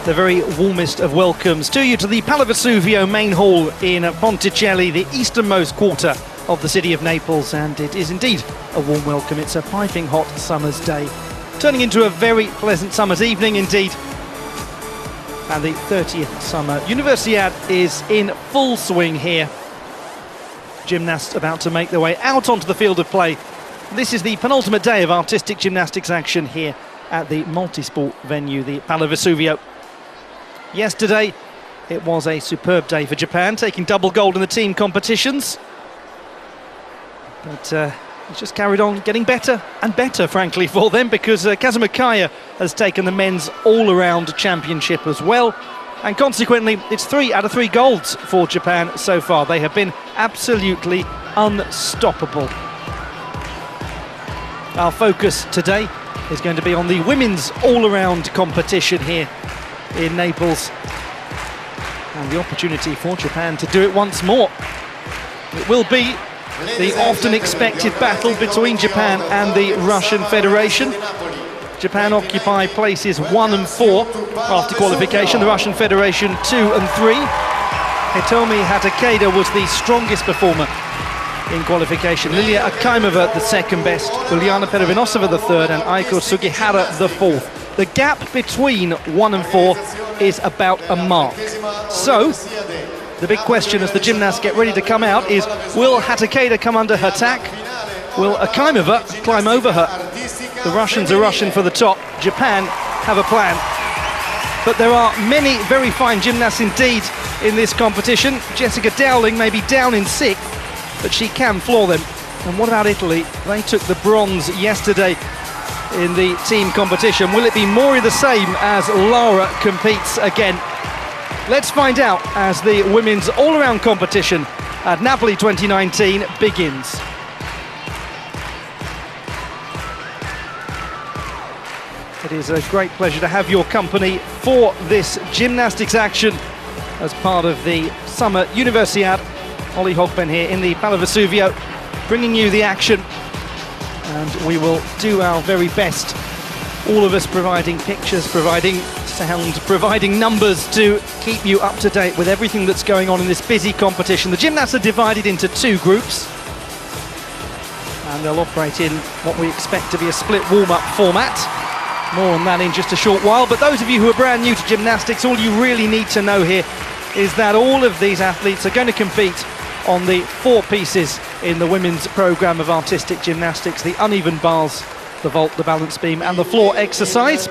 the very warmest of welcomes to you to the Pala Vesuvio main hall in Ponticelli, the easternmost quarter of the city of Naples, and it is indeed a warm welcome. It's a piping hot summer's day, turning into a very pleasant summer's evening indeed. And the 30th summer Universiade is in full swing here. Gymnasts about to make their way out onto the field of play. This is the penultimate day of artistic gymnastics action here at the multi-sport venue, the Pala Vesuvio. Yesterday, it was a superb day for Japan, taking double gold in the team competitions. But it's just carried on getting better and better, frankly, for them, because Kazuma Kaya has taken the men's all-around championship as well. And consequently, it's 3 out of 3 golds for Japan so far. They have been absolutely unstoppable. Our focus today is going to be on the women's all-around competition here in Naples, and the opportunity for Japan to do it once more. It will be the often expected battle between Japan and the Russian Federation. Japan occupy places 1 and 4 after qualification, the Russian Federation 2 and 3. Hitomi Hatakeda was the strongest performer in qualification. Lilia Akaimova the second best, Uliana Perevinosova the third, and Aiko Sugihara the fourth. The gap between 1 and 4 is about a mark. So, the big question as the gymnasts get ready to come out is, will Hatakeda come under her attack? Will Akaimova climb over her? The Russians are rushing for the top. Japan have a plan. But there are many very fine gymnasts indeed in this competition. Jessica Dowling may be down in 6th, but she can floor them. And what about Italy? They took the bronze yesterday in the team competition. Will it be more of the same as Lara competes again? Let's find out as the women's all-around competition at Napoli 2019 begins. It is a great pleasure to have your company for this gymnastics action as part of the Summer Universiade. Ollie Hogben here in the Pala Vesuvio, bringing you the action, and we will do our very best, all of us providing pictures, providing sound, providing numbers to keep you up to date with everything that's going on in this busy competition. The gymnasts are divided into 2 groups, and they'll operate in what we expect to be a split warm-up format. More on that in just a short while, but those of you who are brand new to gymnastics, all you really need to know here is that all of these athletes are going to compete on the 4 pieces in the women's programme of artistic gymnastics: the uneven bars, the vault, the balance beam and the floor exercise.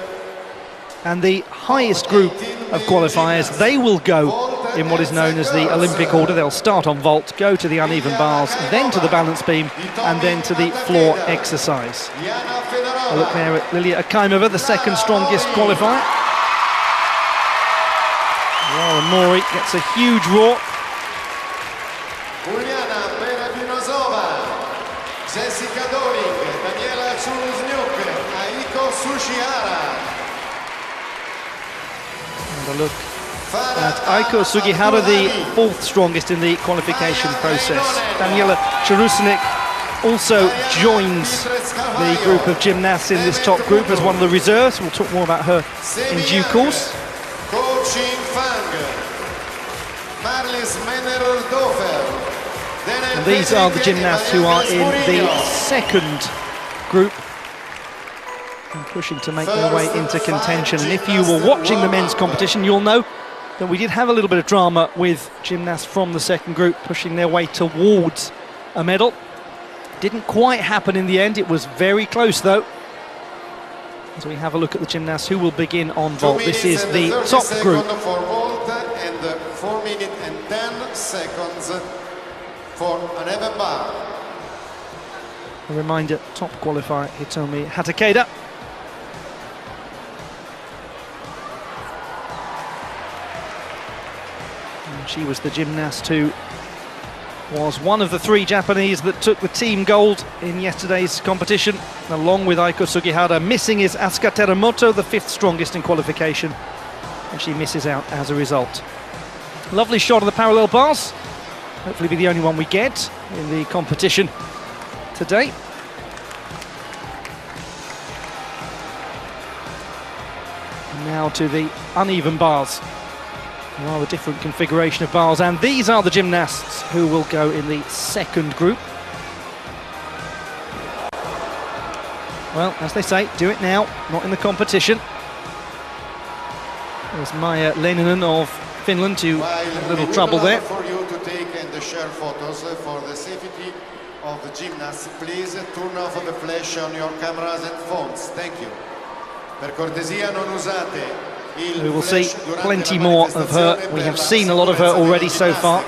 And the highest group of qualifiers, they will go in what is known as the Olympic order. They'll start on vault, go to the uneven bars, then to the balance beam and then to the floor exercise. A look there at Lilia Akaimova, the second strongest qualifier. Lara Mori gets a huge roar. Jessica Dowling, Daniela Chuluzniuk, Aiko Sugihara. And a look at Aiko Sugihara, the 4th strongest in the qualification process. Daniela Chuluzniuk also joins the group of gymnasts in this top group as one of the reserves. We'll talk more about her in due course. And these are the gymnasts who are in the second group and pushing to make their way into contention. And if you were watching the men's competition, you'll know that we did have a little bit of drama with gymnasts from the second group pushing their way towards a medal. Didn't quite happen in the end. It was very close though. As we have a look at the gymnasts who will begin on vault. This is the top group. For vault and 4 minutes and 10 seconds for an even bar. A reminder, top qualifier Hitomi Hatakeda. And she was the gymnast who was one of the 3 Japanese that took the team gold in yesterday's competition. Along with Aiko Sugihara, missing is Asuka Teramoto, the 5th strongest in qualification, and she misses out as a result. Lovely shot of the parallel bars. Hopefully be the only one we get in the competition today. Now to the uneven bars. A rather different configuration of bars, and these are the gymnasts who will go in the second group. Well, as they say, do it now, not in the competition. There's Maija Leinonen of Finland, who had a little trouble there. For you to take and share photos for the safety of the gymnasts, please turn off the flash on your cameras and phones. Thank you. Per cortesia non usate. We will see plenty more of her. We have seen a lot of her already so far.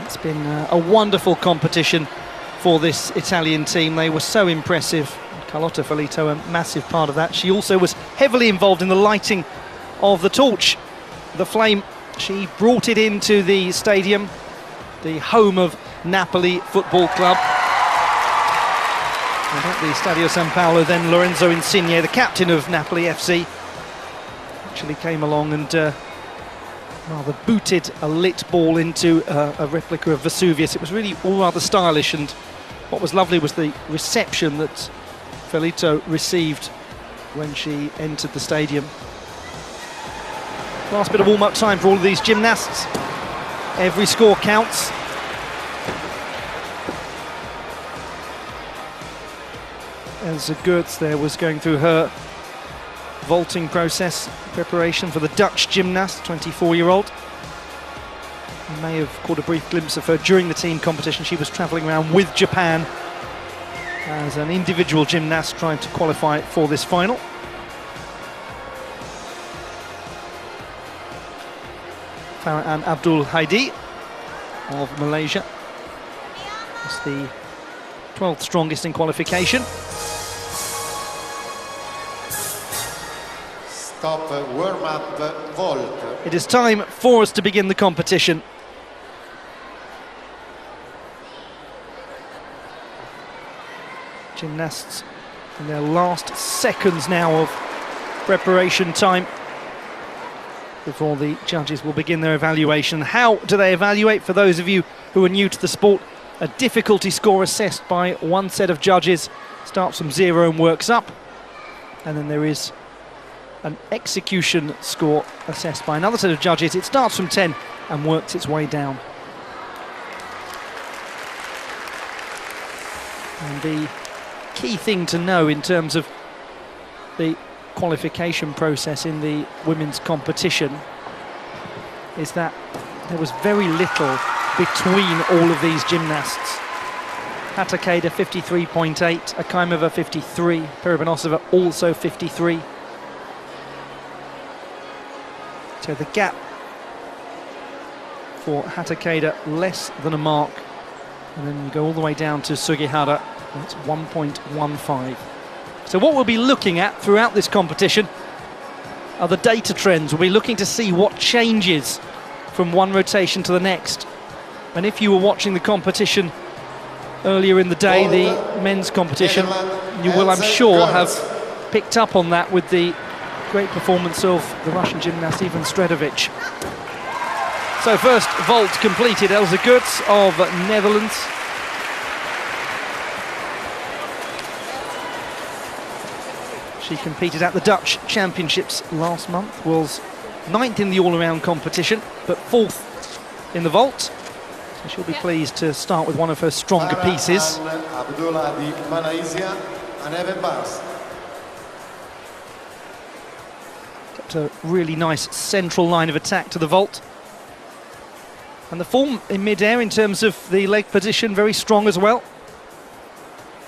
It's been a wonderful competition for this Italian team. They were so impressive. Carlotta Felito, a massive part of that. She also was heavily involved in the lighting of the torch, the flame. She brought it into the stadium, the home of Napoli Football Club. And at the Stadio San Paolo, then Lorenzo Insigne, the captain of Napoli FC, actually came along and rather booted a lit ball into a replica of Vesuvius. It was really all rather stylish, and what was lovely was the reception that Felito received when she entered the stadium. Last bit of warm-up time for all of these gymnasts. Every score counts. Elsa Geerts there was going through her vaulting process, preparation for the Dutch gymnast, 24-year-old. You may have caught a brief glimpse of her during the team competition. She was travelling around with Japan as an individual gymnast trying to qualify for this final. Farah Abdul Haidi of Malaysia was the 12th strongest in qualification. Stop, warm-up, vault. It is time for us to begin the competition. Gymnasts in their last seconds now of preparation time before the judges will begin their evaluation. How do they evaluate? For those of you who are new to the sport, a difficulty score assessed by one set of judges starts from 0 and works up, and then there is an execution score assessed by another set of judges. It starts from 10 and works its way down. And the key thing to know in terms of the qualification process in the women's competition is that there was very little between all of these gymnasts. Hatakeda 53.8, Akaimova 53, Peribanosova also 53. So the gap for Hatakeda less than a mark, and then you go all the way down to Sugihara, that's 1.15. So what we'll be looking at throughout this competition are the data trends. We'll be looking to see what changes from one rotation to the next. And if you were watching the competition earlier in the day, the men's competition, you will, I'm sure, have picked up on that with the great performance of the Russian gymnast Ivan Stredovic. So first vault completed, Elsa Geerts of Netherlands. She competed at the Dutch Championships last month, was 9th in the all-around competition, but 4th in the vault. So she'll be pleased to start with one of her stronger pieces. Kept a really nice central line of attack to the vault. And the form in mid-air in terms of the leg position, very strong as well.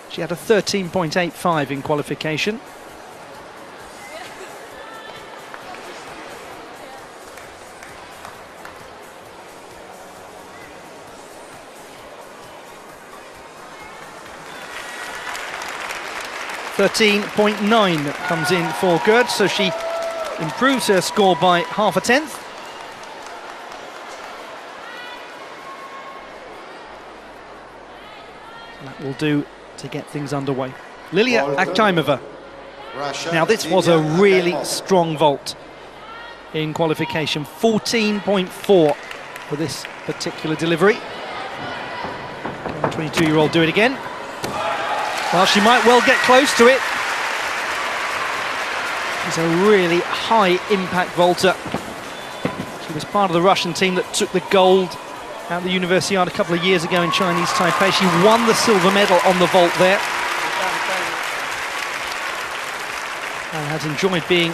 She had a 13.85 in qualification. .9 comes in for Geerts, so she improves her score by half a tenth. And that will do to get things underway. Lilia Akaimova. Now this was a really strong vault in qualification, 14.4 for this particular delivery. Can the 22-year-old do it again? Well, she might well get close to it. She's a really high-impact vaulter. She was part of the Russian team that took the gold at the Universiade a couple of years ago in Chinese Taipei. She won the silver medal on the vault there. And has enjoyed being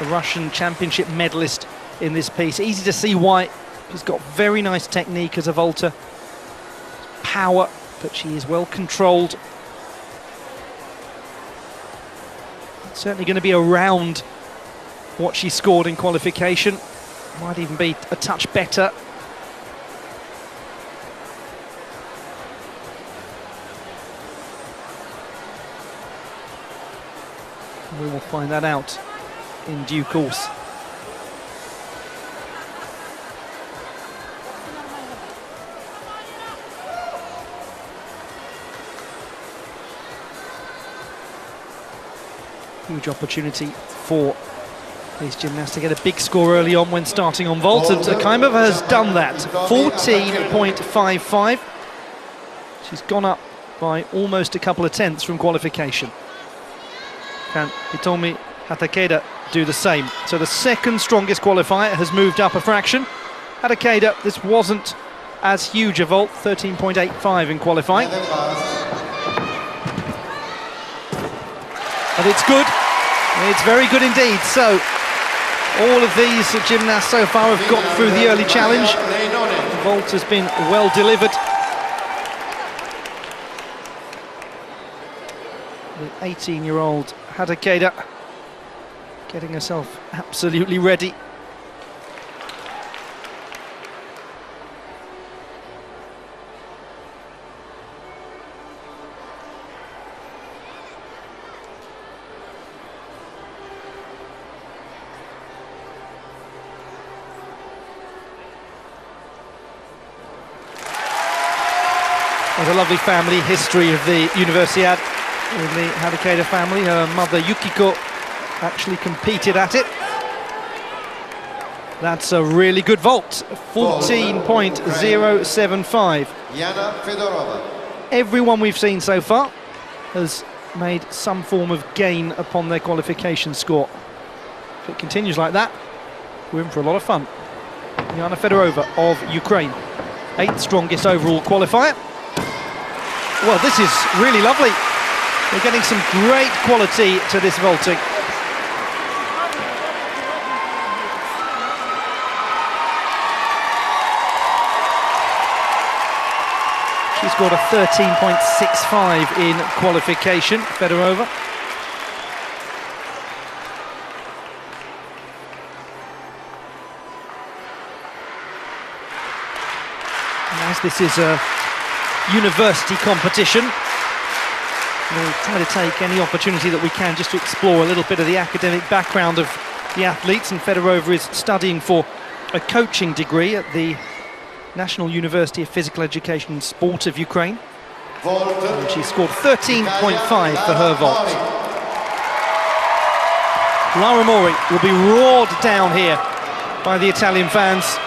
a Russian championship medalist in this piece. Easy to see why. She's got very nice technique as a vaulter. Power, but she is well controlled. It's certainly going to be around what she scored in qualification. Might even be a touch better. We will find that out in due course. Huge opportunity for these gymnasts to get a big score early on when starting on vault, and Akaimova has done that. 14.55. She's gone up by almost a couple of tenths from qualification. Can Hitomi Hatakeda do the same? So the second strongest qualifier has moved up a fraction. Hatakeda, this wasn't as huge a vault, 13.85 in qualifying. But it's good. It's very good indeed. So all of these gymnasts so far have got through the early challenge. The vault has been well delivered. The 18-year-old Hatakeda getting herself absolutely ready. There's a lovely family history of the Universiade with the Hatakeda family. Her mother Yukiko actually competed at it. That's a really good vault, 14.075. Everyone we've seen so far has made some form of gain upon their qualification score. If it continues like that, we're in for a lot of fun. Yana Fedorova of Ukraine, 8th strongest overall qualifier. Well, this is really lovely. We're getting some great quality to this vaulting. She scored a 13.65 in qualification, Fedorova. And as this is a university competition, we'll try to take any opportunity that we can just to explore a little bit of the academic background of the athletes. And Fedorova is studying for a coaching degree at the National University of Physical Education and Sport of Ukraine. And she scored 13.5 for her vault. Lara Mori will be roared down here by the Italian fans.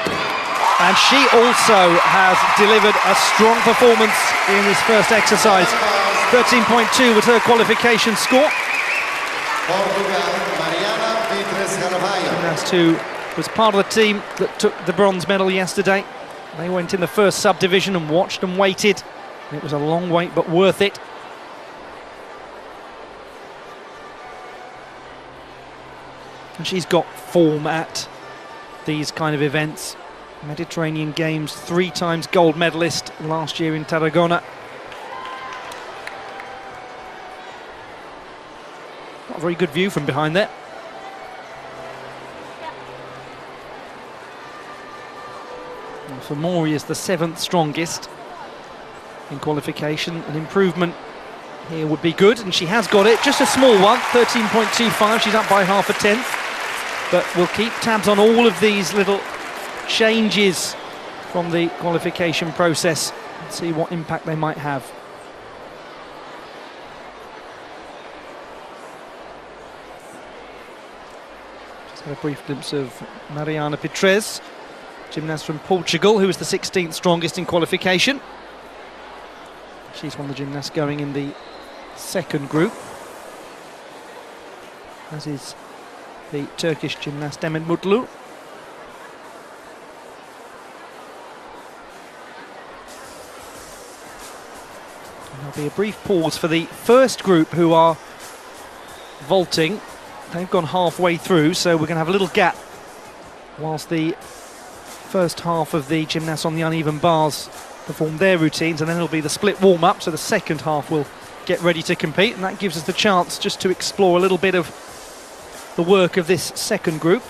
And she also has delivered a strong performance in this first exercise. 13.2 was her qualification score. Gymnast who was part of the team that took the bronze medal yesterday. They went in the first subdivision and watched and waited. It was a long wait, but worth it. And she's got form at these kind of events. Mediterranean Games, 3 times gold medalist last year in Tarragona. Not a very good view from behind there. And for Mori is the 7th strongest in qualification. An improvement here would be good, and she has got it. Just a small one, 13.25. She's up by half a tenth. But we'll keep tabs on all of these little changes from the qualification process and see what impact they might have. Just had a brief glimpse of Mariana Pitres, gymnast from Portugal, who was the 16th strongest in qualification. She's one of the gymnasts going in the second group, as is the Turkish gymnast Demet Mutlu. There'll be a brief pause for the first group who are vaulting. They've gone halfway through, so we're going to have a little gap whilst the first half of the gymnasts on the uneven bars perform their routines, and then it'll be the split warm-up, so the second half will get ready to compete, and that gives us the chance just to explore a little bit of the work of this second group.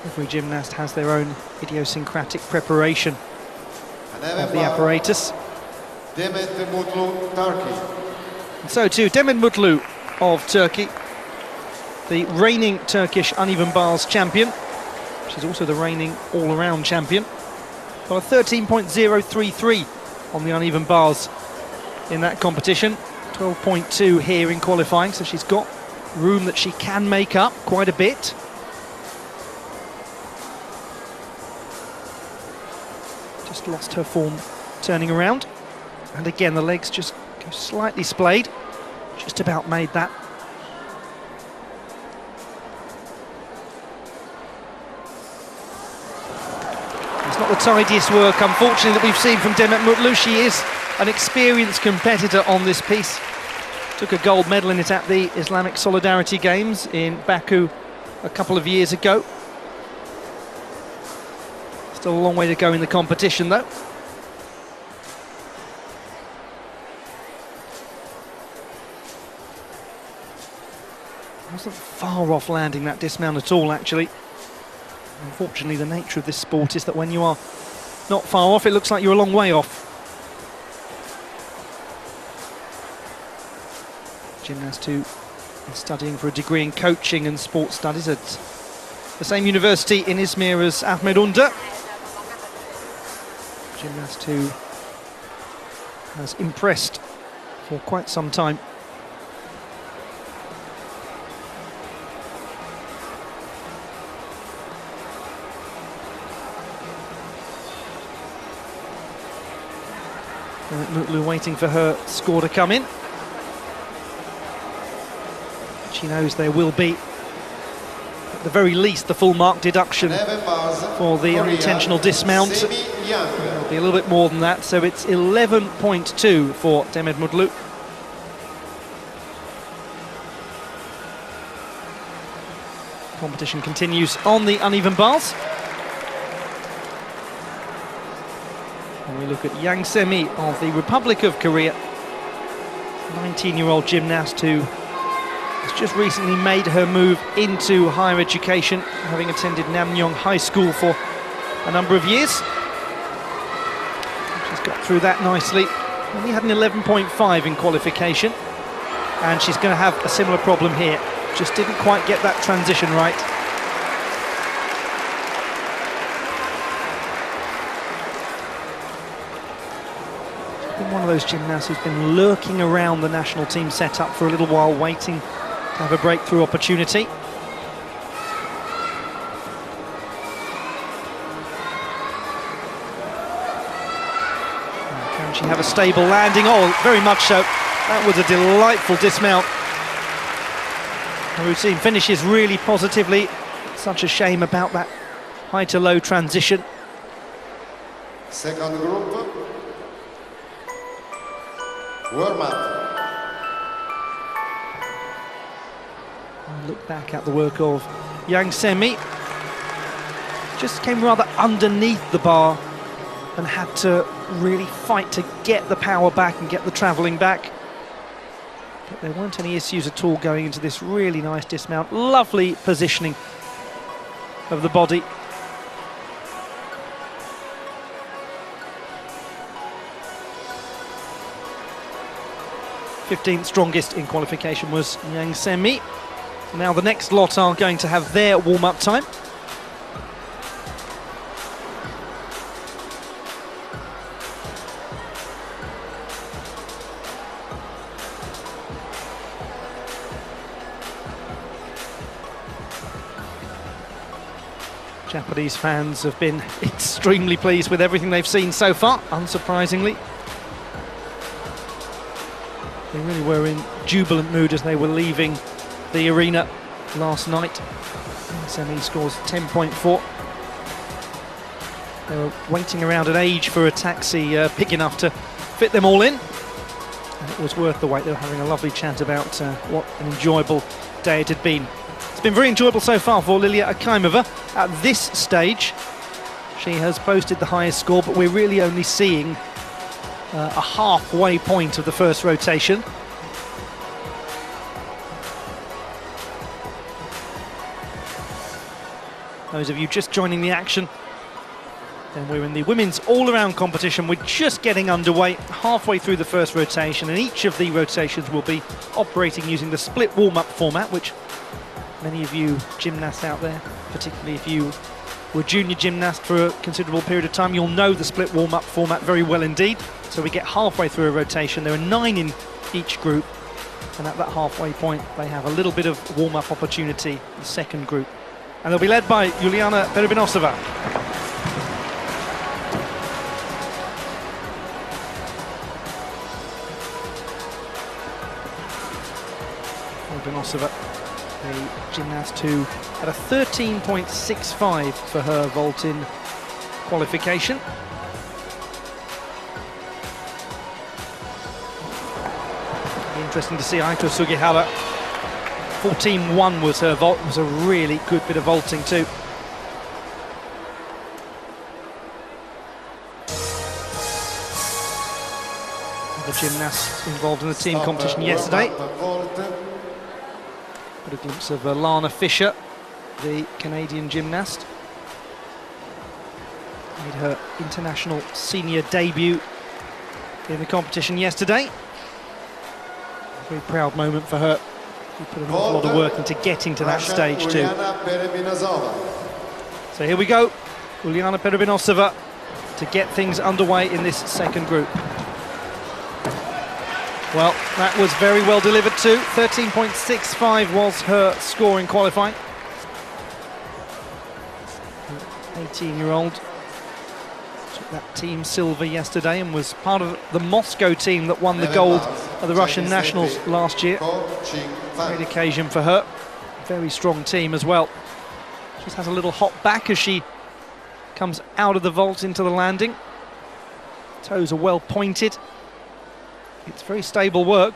Every gymnast has their own idiosyncratic preparation of the apparatus. Demet Mutlu, Turkey. And so too, Demet Mutlu of Turkey, the reigning Turkish uneven bars champion. She's also the reigning all-around champion. Got a 13.033 on the uneven bars in that competition. 12.2 here in qualifying, so she's got room that she can make up quite a bit. Just lost her form turning around. And again, the legs just go slightly splayed. Just about made that. It's not the tidiest work, unfortunately, that we've seen from Demet Mutlu. She is an experienced competitor on this piece. Took a gold medal in it at the Islamic Solidarity Games in Baku a couple of years ago. Still a long way to go in the competition, though. Wasn't far off landing that dismount at all, actually. Unfortunately, the nature of this sport is that when you are not far off, it looks like you're a long way off. Gymnast who is studying for a degree in coaching and sports studies at the same university in Izmir as Ahmed Under. Gymnast who has impressed for quite some time. Mutlu waiting for her score to come in. She knows there will be, at the very least, the full mark deduction for the unintentional dismount. There'll be a little bit more than that, so it's 11.2 for Demet Mutlu. Competition continues on the uneven bars. And we look at Yang Se-mi of the Republic of Korea, 19-year-old gymnast who has just recently made her move into higher education, having attended Namyong High School for a number of years. She's got through that nicely. Only had an 11.5 in qualification, and she's going to have a similar problem here. Just didn't quite get that transition right. One of those gymnasts who's been lurking around the national team setup for a little while, waiting to have a breakthrough opportunity. Can she have a stable landing? Oh, very much so. That was a delightful dismount. The routine finishes really positively. Such a shame about that high to low transition. Second group. Warm up. Look back at the work of Yang Se-mi. Just came rather underneath the bar and had to really fight to get the power back and get the travelling back. But there weren't any issues at all going into this really nice dismount. Lovely positioning of the body. 15th strongest in qualification was Yang Se-mi. Now the next lot are going to have their warm-up time. Japanese fans have been extremely pleased with everything they've seen so far, unsurprisingly. They really were in jubilant mood as they were leaving the arena last night. SME scores 10.4. They were waiting around an age for a taxi big enough to fit them all in. And it was worth the wait. They were having a lovely chat about what an enjoyable day it had been. It's been very enjoyable so far for Lilia Akaimova. At this stage, she has posted the highest score, but we're really only seeing a halfway point of the first rotation. Those of you just joining the action, then we're in the women's all-around competition. We're just getting underway, halfway through the first rotation, and each of the rotations will be operating using the split warm-up format, which many of you gymnasts out there, particularly if you were junior gymnast for a considerable period of time, you'll know the split warm-up format very well indeed. So we get halfway through a rotation. There are 9 in each group, and at that halfway point they have a little bit of warm-up opportunity, the second group. And they'll be led by Juliana Perubinosova. Perubinosova, a gymnast who had a 13.65 for her vault in qualification. Interesting to see Aito Sugihara. 14.1 was her vault. It was a really good bit of vaulting too. The gymnasts involved in the team competition yesterday. Got a glimpse of Lana Fisher, the Canadian gymnast. Made her international senior debut in the competition yesterday. A very proud moment for her. She put an awful lot of work into getting to that stage too. So here we go, Juliana Perubinosova to get things underway in this second group. Well, that was very well delivered too. 13.65 was her score in qualifying. 18-year-old took that team silver yesterday and was part of the Moscow team that won the gold at the Russian Nationals last year. Great occasion for her. Very strong team as well. Just has a little hop back as she comes out of the vault into the landing. Toes are well pointed. It's very stable work.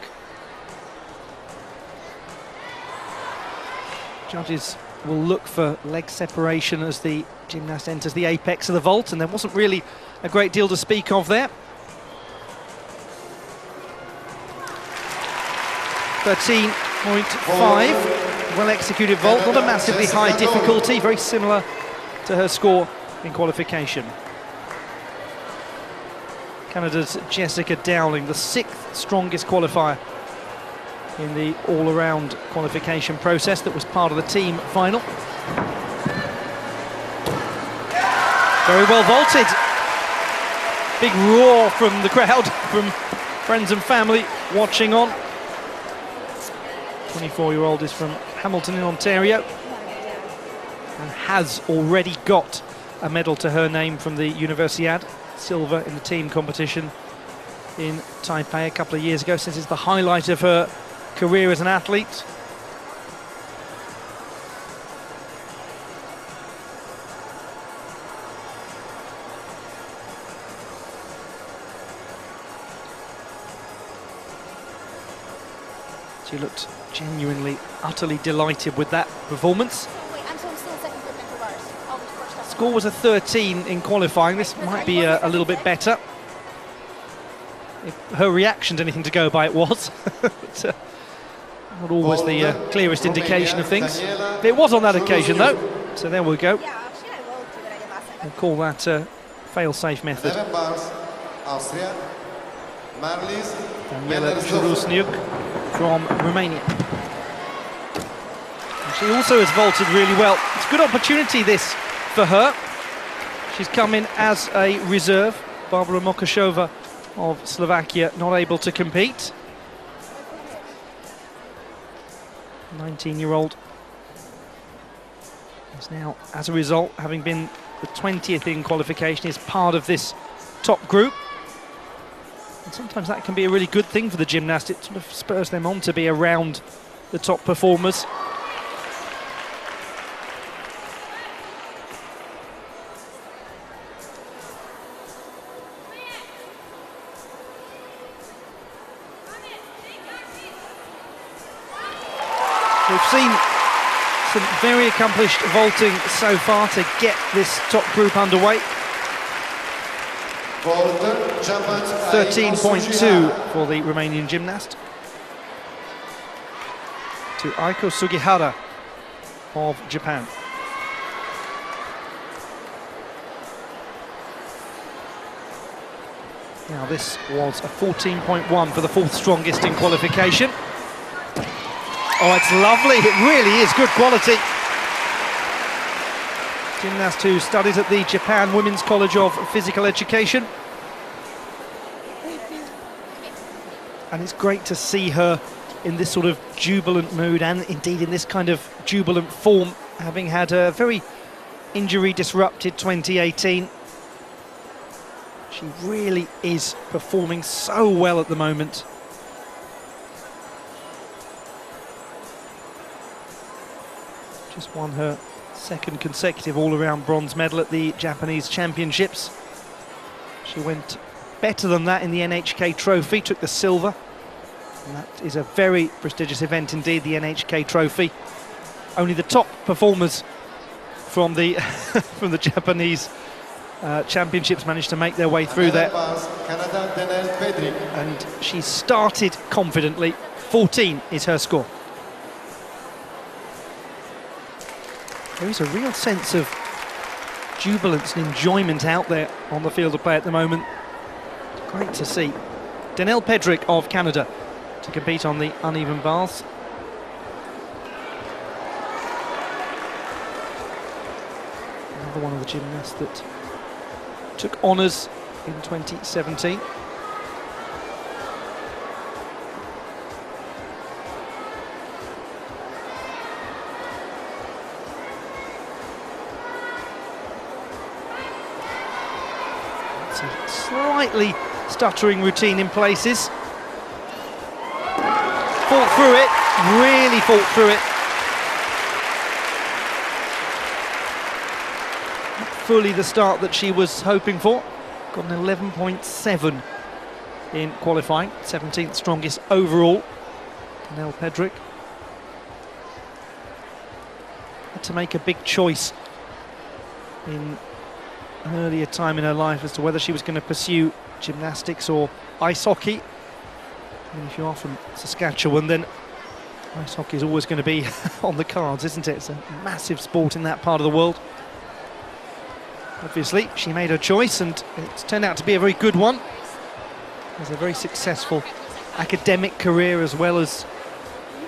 Judges will look for leg separation as the gymnast enters the apex of the vault, and there wasn't really a great deal to speak of there. 13.5, well executed vault, not a massively high difficulty, very similar to her score in qualification. Canada's Jessica Dowling, the 6th strongest qualifier in the all-around qualification process that was part of the team final. Very well vaulted. Big roar from the crowd, from friends and family watching on. 24-year-old is from Hamilton in Ontario and has already got a medal to her name from the Universiade, silver in the team competition in Taipei a couple of years ago. Since it's the highlight of her career as an athlete. She looked genuinely, utterly delighted with that performance. Score was a 13 in qualifying. This might be a little bit better. If her reaction to anything to go by, it was. But, not always the clearest indication of things. It was on that occasion though, so there we go. We'll call that a fail-safe method. Daniela Churusniuk from Romania. And she also has vaulted really well. It's a good opportunity this for her. She's come in as a reserve. Barbara Mokashova of Slovakia not able to compete. 19-year-old is now, as a result, having been the 20th in qualification, is part of this top group. And sometimes that can be a really good thing for the gymnast. It sort of spurs them on to be around the top performers. We've seen some very accomplished vaulting so far to get this top group underway. 13.2 for the Romanian gymnast. To Aiko Sugihara of Japan. Now this was a 14.1 for the fourth strongest in qualification. Oh, it's lovely, it really is good quality. Gymnast who studies at the Japan Women's College of Physical Education. And it's great to see her in this sort of jubilant mood, and indeed in this kind of jubilant form, having had a very injury-disrupted 2018. She really is performing so well at the moment. Just won her second consecutive all-around bronze medal at the Japanese Championships. She went better than that in the NHK Trophy, took the silver. And that is a very prestigious event indeed, the NHK Trophy. Only the top performers from the from the Japanese Championships managed to make their way through there. And she started confidently. 14 is her score. There is a real sense of jubilance and enjoyment out there on the field of play at the moment. Great to see. Danielle Pedrick of Canada to compete on the uneven bars. Another one of the gymnasts that took honours in 2017. It's a slightly stuttering routine in places. Fought through it, really fought through it. Not fully the start that she was hoping for. Got an 11.7 in qualifying, 17th strongest overall. Danielle Pedrick had to make a big choice in an earlier time in her life as to whether she was going to pursue gymnastics or ice hockey. And if you are from Saskatchewan, then ice hockey is always going to be on the cards, isn't it? It's a massive sport in that part of the world. Obviously, she made her choice, and it's turned out to be a very good one. Has a very successful academic career as well as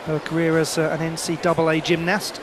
her career as an NCAA gymnast.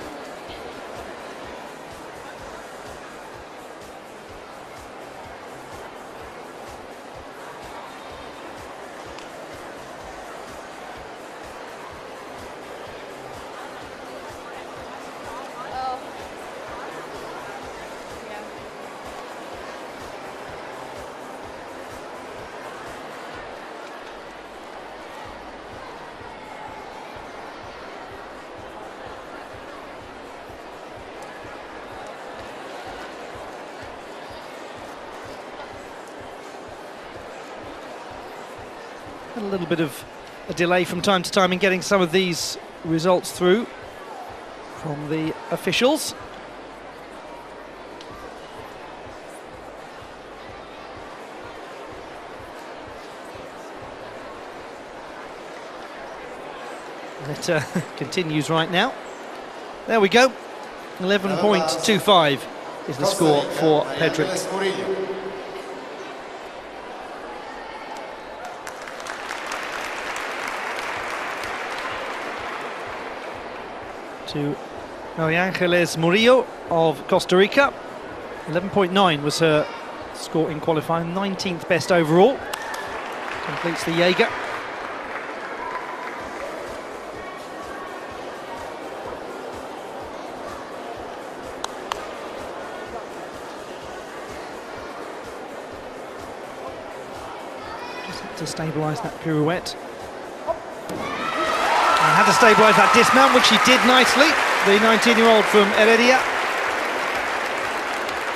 A little bit of a delay from time to time in getting some of these results through from the officials. It continues right now. There we go. 11.25 is the score for Pedrick. To Maria Angeles Murillo of Costa Rica. 11.9 was her score in qualifying, 19th best overall. Completes the Jaeger. Just have to stabilise that pirouette. And had to stabilise that dismount, which she did nicely. The 19-year-old from Heredia.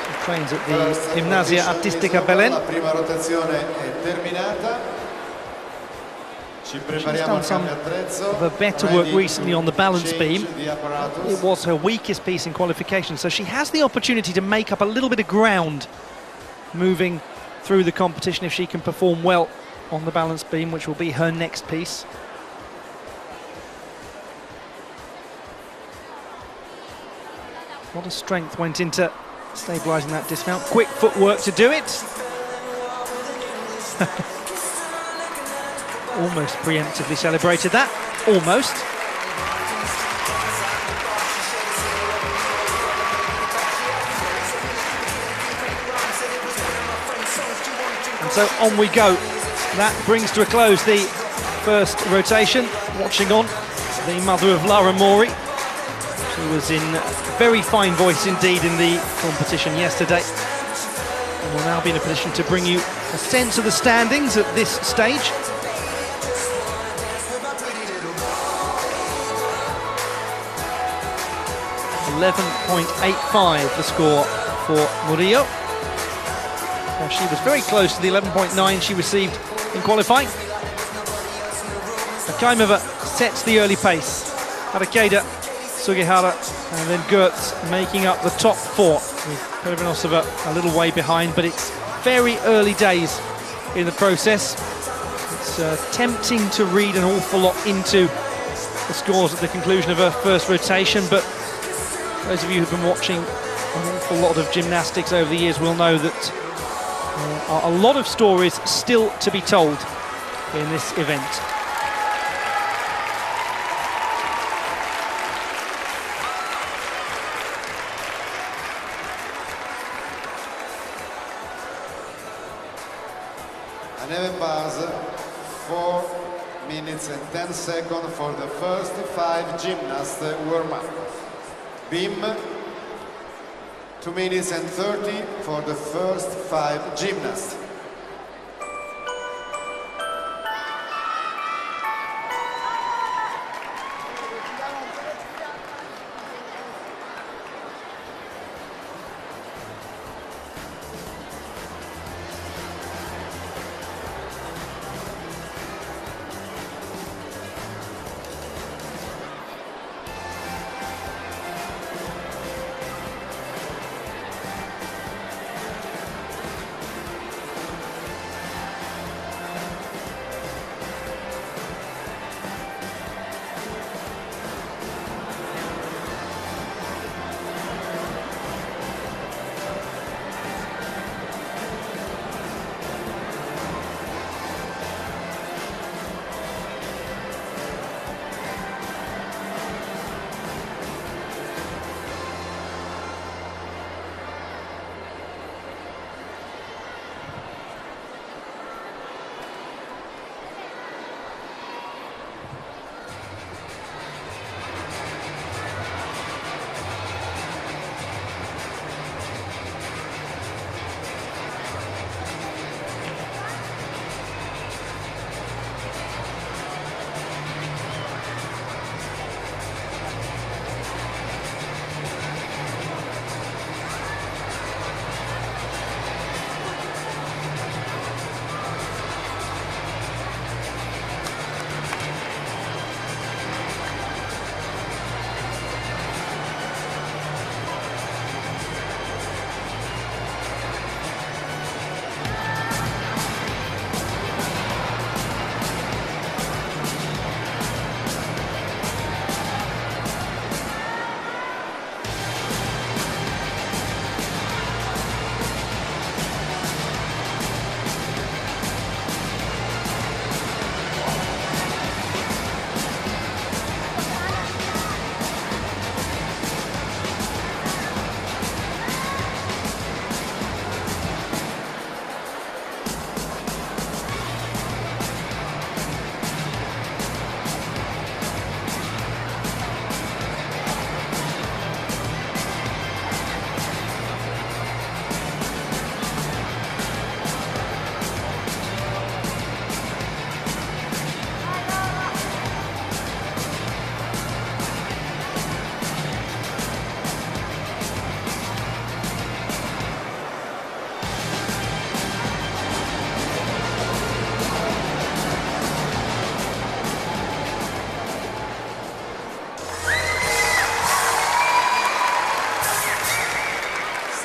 She trains at the Gymnasia Artistica Belén. She's done some of her better work recently on the balance beam. It was her weakest piece in qualification, so she has the opportunity to make up a little bit of ground moving through the competition if she can perform well on the balance beam, which will be her next piece. A lot of strength went into stabilising that dismount. Quick footwork to do it. Almost preemptively celebrated that. Almost. And so on we go. That brings to a close the first rotation. Watching on, the mother of Lara Mori. She was in very fine voice indeed in the competition yesterday. And will now be in a position to bring you a sense of the standings at this stage. 11.85 the score for Murillo. So she was very close to the 11.9 she received in qualifying. Akaimova sets the early pace. Harakeda, Sugihara and then Gertz making up the top four, with Pervinosova a little way behind, but it's very early days in the process. It's tempting to read an awful lot into the scores at the conclusion of her first rotation, but those of you who've been watching an awful lot of gymnastics over the years will know that there are a lot of stories still to be told in this event. An even buzz, 4 minutes and 10 seconds for the first 5 gymnasts warm-up. Beam, 2 minutes and 30 for the first 5 gymnasts.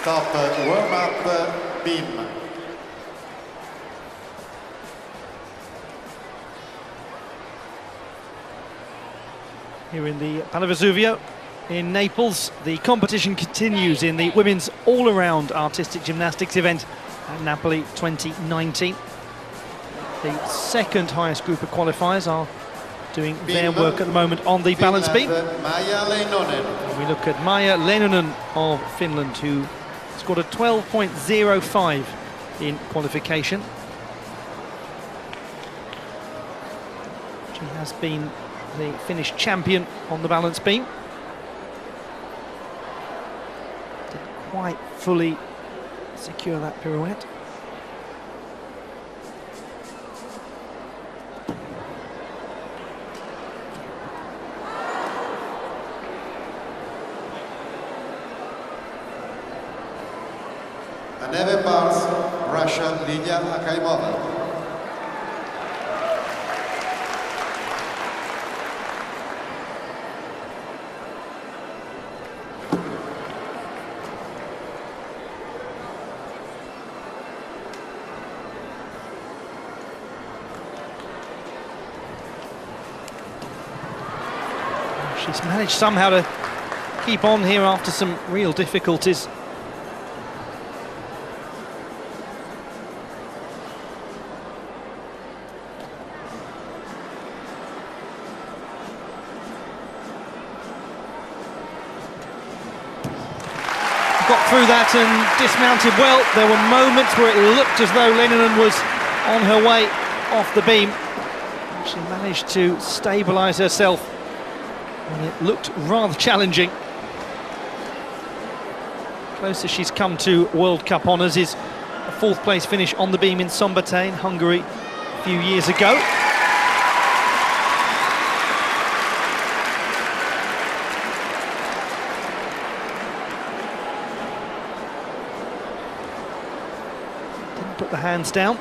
Stop, warm-up, beam. Here in the Pala Vesuvio in Naples, the competition continues in the women's all-around artistic gymnastics event at Napoli 2019. The second highest group of qualifiers are doing their work at the moment on the balance beam. And we look at Maija Leinonen of Finland, who scored a 12.05 in qualification. She has been the Finnish champion on the balance beam. Didn't quite fully secure that pirouette. Neve bars, Russia, Lidia Akaimova. She's managed somehow to keep on here after some real difficulties. Got through that and dismounted well. There were moments where it looked as though Leinonen was on her way off the beam. She managed to stabilise herself, and it looked rather challenging. Closest she's come to World Cup honours is a fourth place finish on the beam in Szombathely, Hungary, a few years ago. Put the hands down,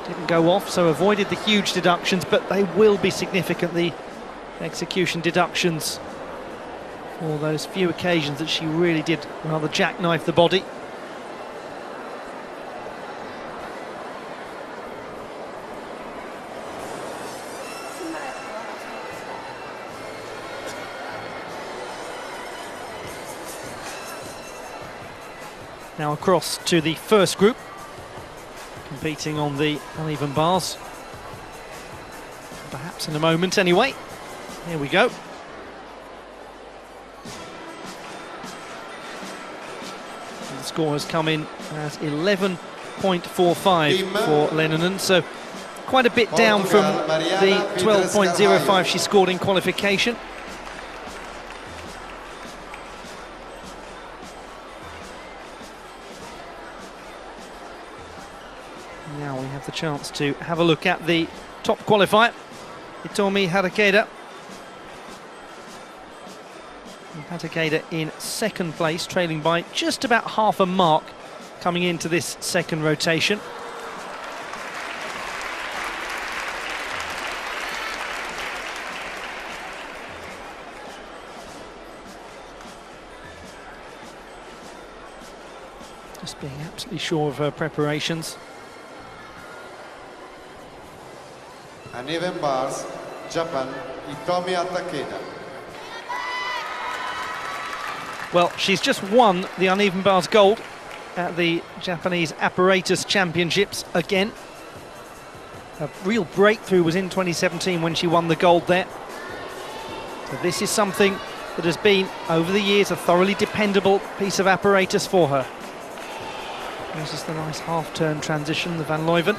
didn't go off, so avoided the huge deductions, but they will be significant, the execution deductions, for those few occasions that she really did rather jackknife the body. Now across to the first group, competing on the uneven bars. Perhaps in a moment anyway. Here we go. And the score has come in as 11.45 for Leinonen, so quite a bit down from the 12.05 she scored in qualification. Now we have the chance to have a look at the top qualifier, Hitomi Hatakeda. Hatakeda in second place, trailing by just about half a mark coming into this second rotation. Just being absolutely sure of her preparations. Uneven bars, Japan, Hitomi Hatakeda. Well, she's just won the uneven bars gold at the Japanese Apparatus Championships again. A real breakthrough was in 2017 when she won the gold there. So this is something that has been, over the years, a thoroughly dependable piece of apparatus for her. This is the nice half-turn transition, the Van Leuven.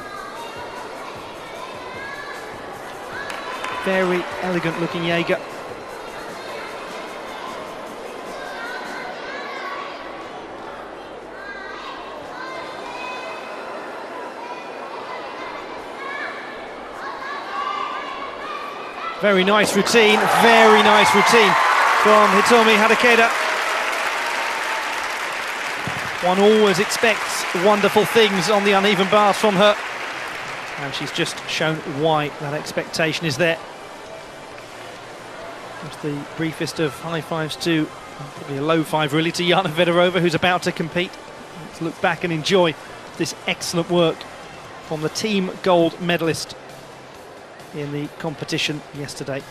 Very elegant looking Jaeger. Very nice routine from Hitomi Hatakeda. One always expects wonderful things on the uneven bars from her, and she's just shown why that expectation is there. Just the briefest of high fives to Probably a low five really to Jana Fedorova, who's about to compete. Let's look back and enjoy this excellent work from the team gold medalist in the competition yesterday.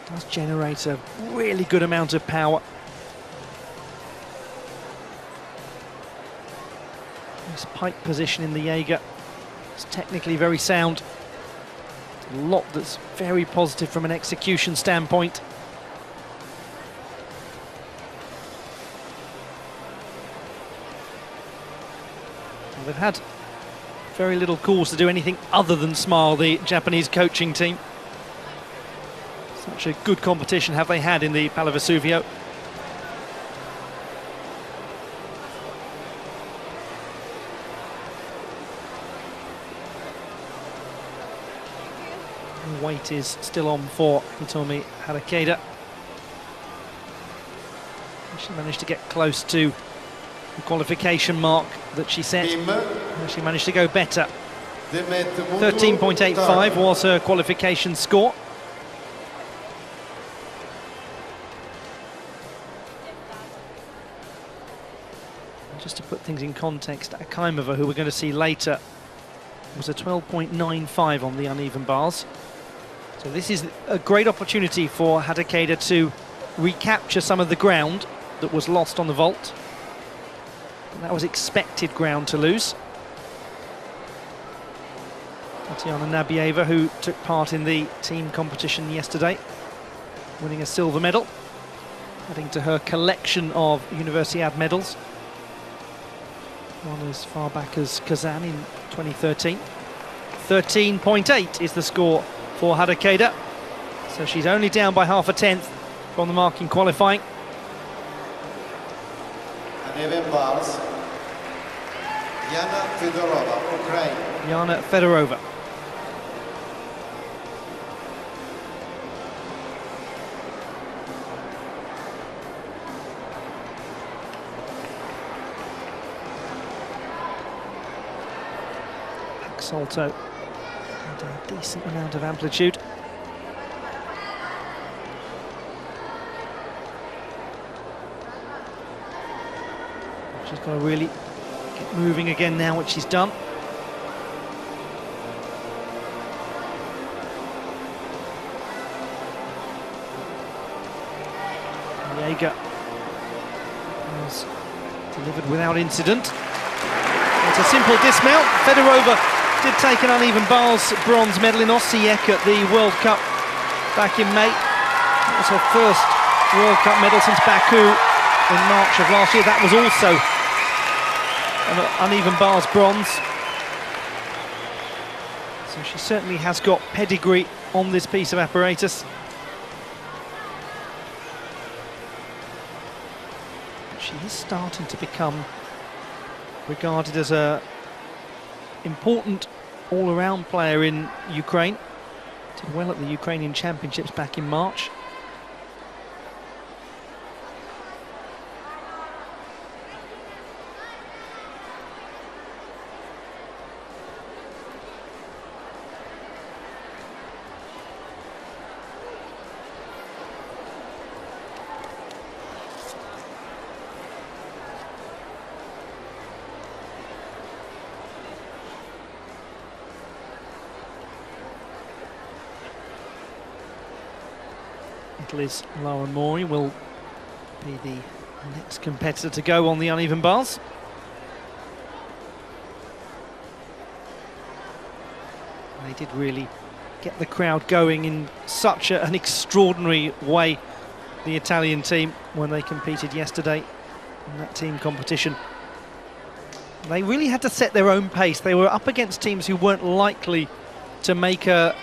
Does generate a really good amount of power. This pike position in the Jaeger is technically very sound. A lot that's very positive from an execution standpoint. Well, they've had very little cause to do anything other than smile, the Japanese coaching team. Such a good competition have they had in the Pala Vesuvio. Weight is still on for Hitomi Harakeda. She managed to get close to the qualification mark that she set. She managed to go better. 13.85 was her qualification score. Just to put things in context, Akaimova, who we're going to see later, was a 12.95 on the uneven bars. So this is a great opportunity for Harakeda to recapture some of the ground that was lost on the vault. And that was expected ground to lose. Tatiana Nabieva, who took part in the team competition yesterday, winning a silver medal, adding to her collection of Universiade medals. One as far back as Kazan in 2013. 13.8 is the score for Harakeda. So she's only down by half a tenth from the mark in qualifying. Uneven bars. Jana Fedorova, Ukraine. Jana Fedorova. Salto and a decent amount of amplitude. She's got to really get moving again now, which she's done. Jaeger has delivered without incident. It's a simple dismount. Fedorova did take an uneven bars bronze medal in Osijek at the World Cup back in May. It was her first World Cup medal since Baku in March of last year. That was also an uneven bars bronze. So she certainly has got pedigree on this piece of apparatus. She is starting to become regarded as a important all-around player in Ukraine. Did well at the Ukrainian Championships back in March. Italy's Lara Mori will be the next competitor to go on the uneven bars. They did really get the crowd going in such an extraordinary way, the Italian team, when they competed yesterday in that team competition. They really had to set their own pace. They were up against teams who weren't likely to make a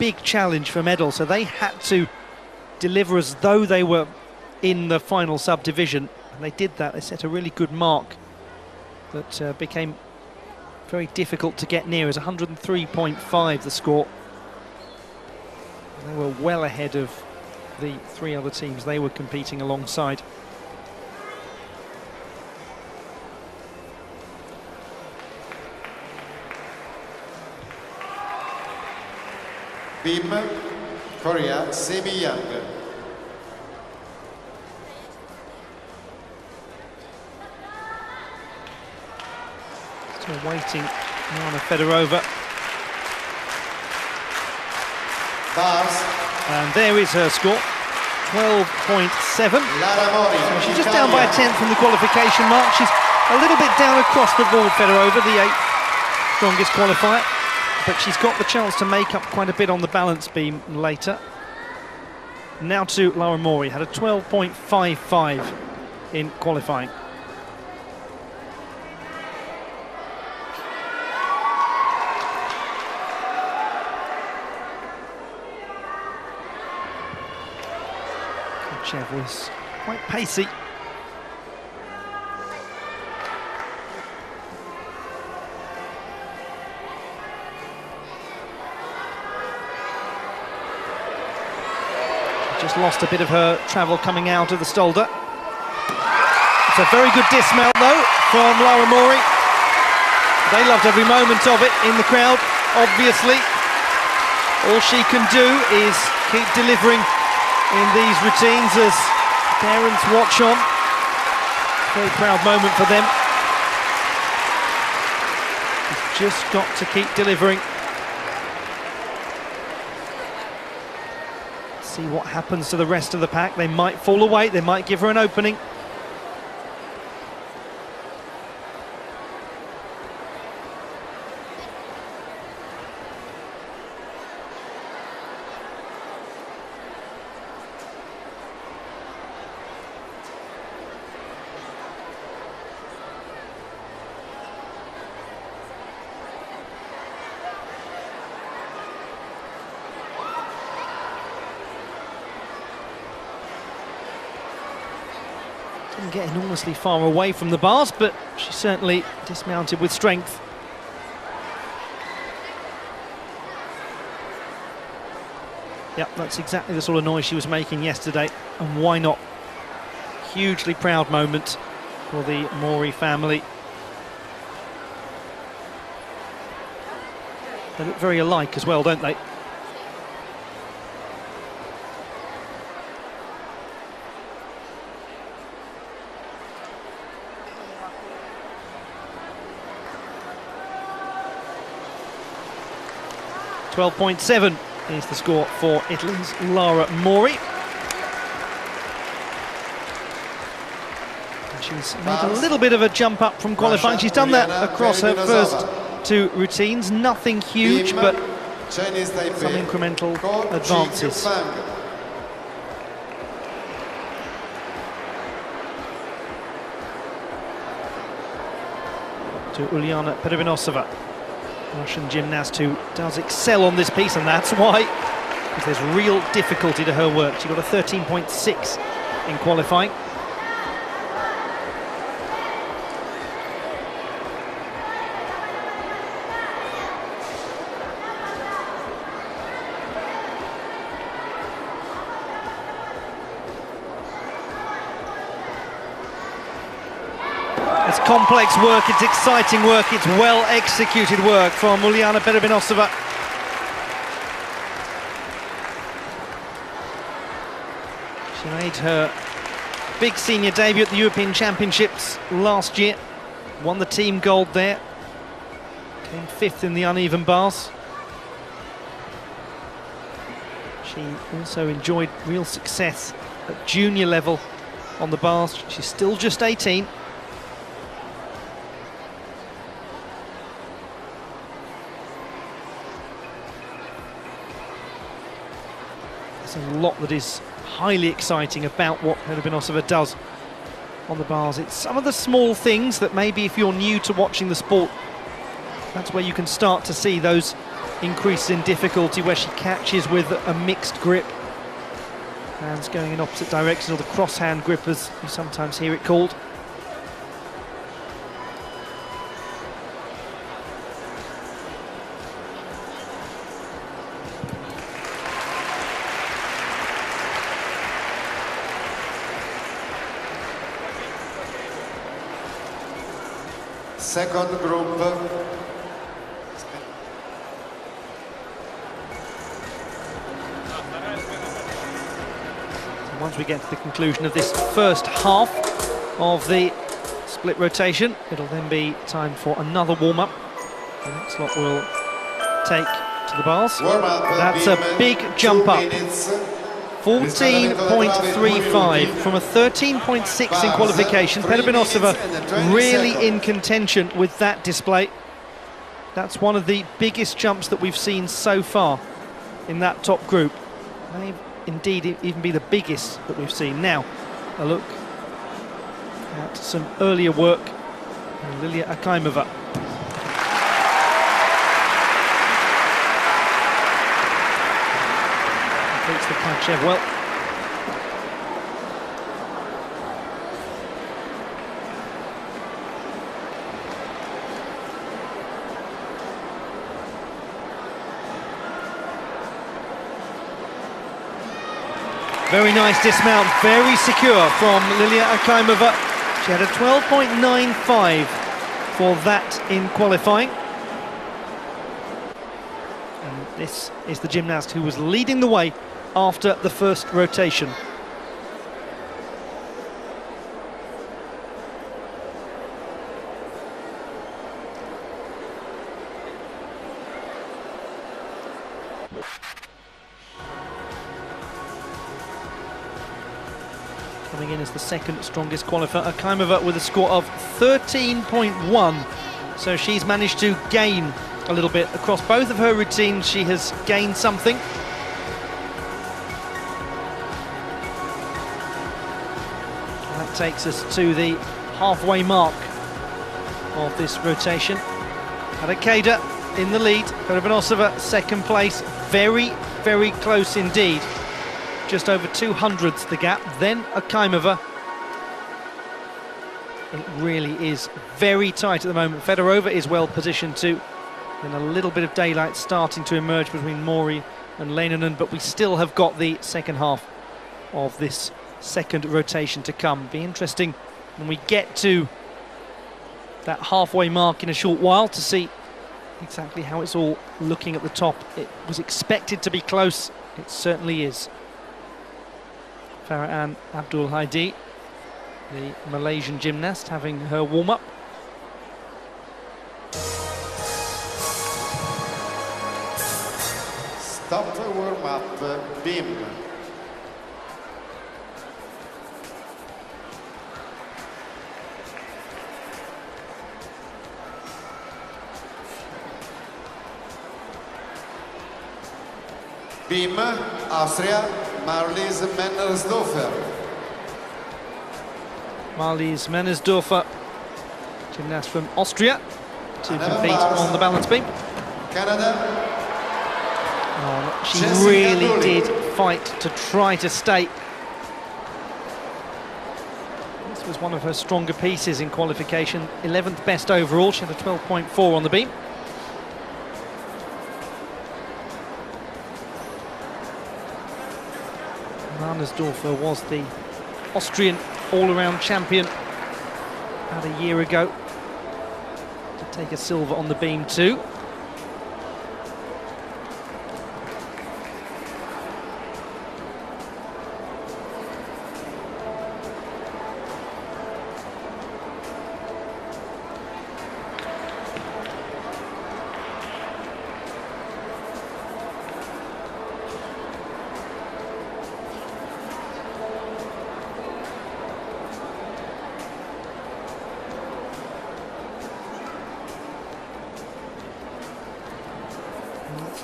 big challenge for medals, so they had to deliver as though they were in the final subdivision, and they did that. They set a really good mark that became very difficult to get near. As 103.5 the score. They were well ahead of the three other teams they were competing alongside. Beam, Korea, Semi-Young. Still waiting, Jana Fedorova. Bars. And there is her score, 12.7. So she's just down by a tenth from the qualification mark. She's a little bit down across the board, Fedorova, the 8th strongest qualifier. But she's got the chance to make up quite a bit on the balance beam later. Now to Laura Mori, had a 12.55 in qualifying. Chev was quite pacey. She just lost a bit of her travel coming out of the Stolder. It's a very good dismount though from Laura Mori. They loved every moment of it in the crowd, obviously. All she can do is keep delivering in these routines as parents watch on. Very proud moment for them. She's just got to keep delivering. See what happens to the rest of the pack. They might fall away, they might give her an opening. Didn't get enormously far away from the bars, but she certainly dismounted with strength. Yep, that's exactly the sort of noise she was making yesterday, and why not? Hugely proud moment for the Mori family. They look very alike as well, don't they? .7 is the score for Italy's Laura Mori. And she's made a little bit of a jump up from qualifying. She's done that across her first 2 routines. Nothing huge, but some incremental advances. To Uliana Perevinosova, Russian gymnast who does excel on this piece, and that's why, because there's real difficulty to her work. She got a 13.6 in qualifying. It's complex work, it's exciting work, it's well executed work from Uliana Perevinosova. She made her big senior debut at the European Championships last year, won the team gold there, came 5th in the uneven bars. She also enjoyed real success at junior level on the bars. She's still just 18. There's a lot that is highly exciting about what Perevinosova does on the bars. It's some of the small things that maybe if you're new to watching the sport, that's where you can start to see those increases in difficulty, where she catches with a mixed grip, hands going in opposite directions, or the cross-hand grip as you sometimes hear it called. Second group. Once we get to the conclusion of this first half of the split rotation, it'll then be time for another warm-up. The next lot will take to the bars. That's a big jump up. 14.35 from a 13.6 in qualification. Petrovinosova really in contention with that display. That's one of the biggest jumps that we've seen so far in that top group. May indeed even be the biggest that we've seen. Now, a look at some earlier work by Lilia Akaimova. Completes the Kachev well. Very nice dismount, very secure from Lilia Akaimova. She had a 12.95 for that in qualifying. And this is the gymnast who was leading the way after the first rotation. Coming in as the second strongest qualifier, Akaimova with a score of 13.1. So she's managed to gain a little bit across both of her routines. She has gained something. That takes us to the halfway mark of this rotation. Harakeda in the lead, Petrovinosova second place, very, very close indeed. Just over 200ths the gap, then Akaimova. It really is very tight at the moment. Fedorova is well positioned too. And a little bit of daylight starting to emerge between Mori and Leinonen, but we still have got the second half of this second rotation to come. Be interesting when we get to that halfway mark in a short while to see exactly how it's all looking at the top. It was expected to be close, it certainly is. Farah Abdul Hadi, the Malaysian gymnast, having her warm-up. Stop the warm-up, beam. Beam, Austria, Marlies Mennersdorfer. Marlies Mennersdorfer, gymnast from Austria, to compete on the balance beam. Canada. Oh, she really did fight to try to stay. This was one of her stronger pieces in qualification. 11th best overall. She had a 12.4 on the beam. Mannersdorfer was the Austrian all-around champion about a year ago, to take a silver on the beam too.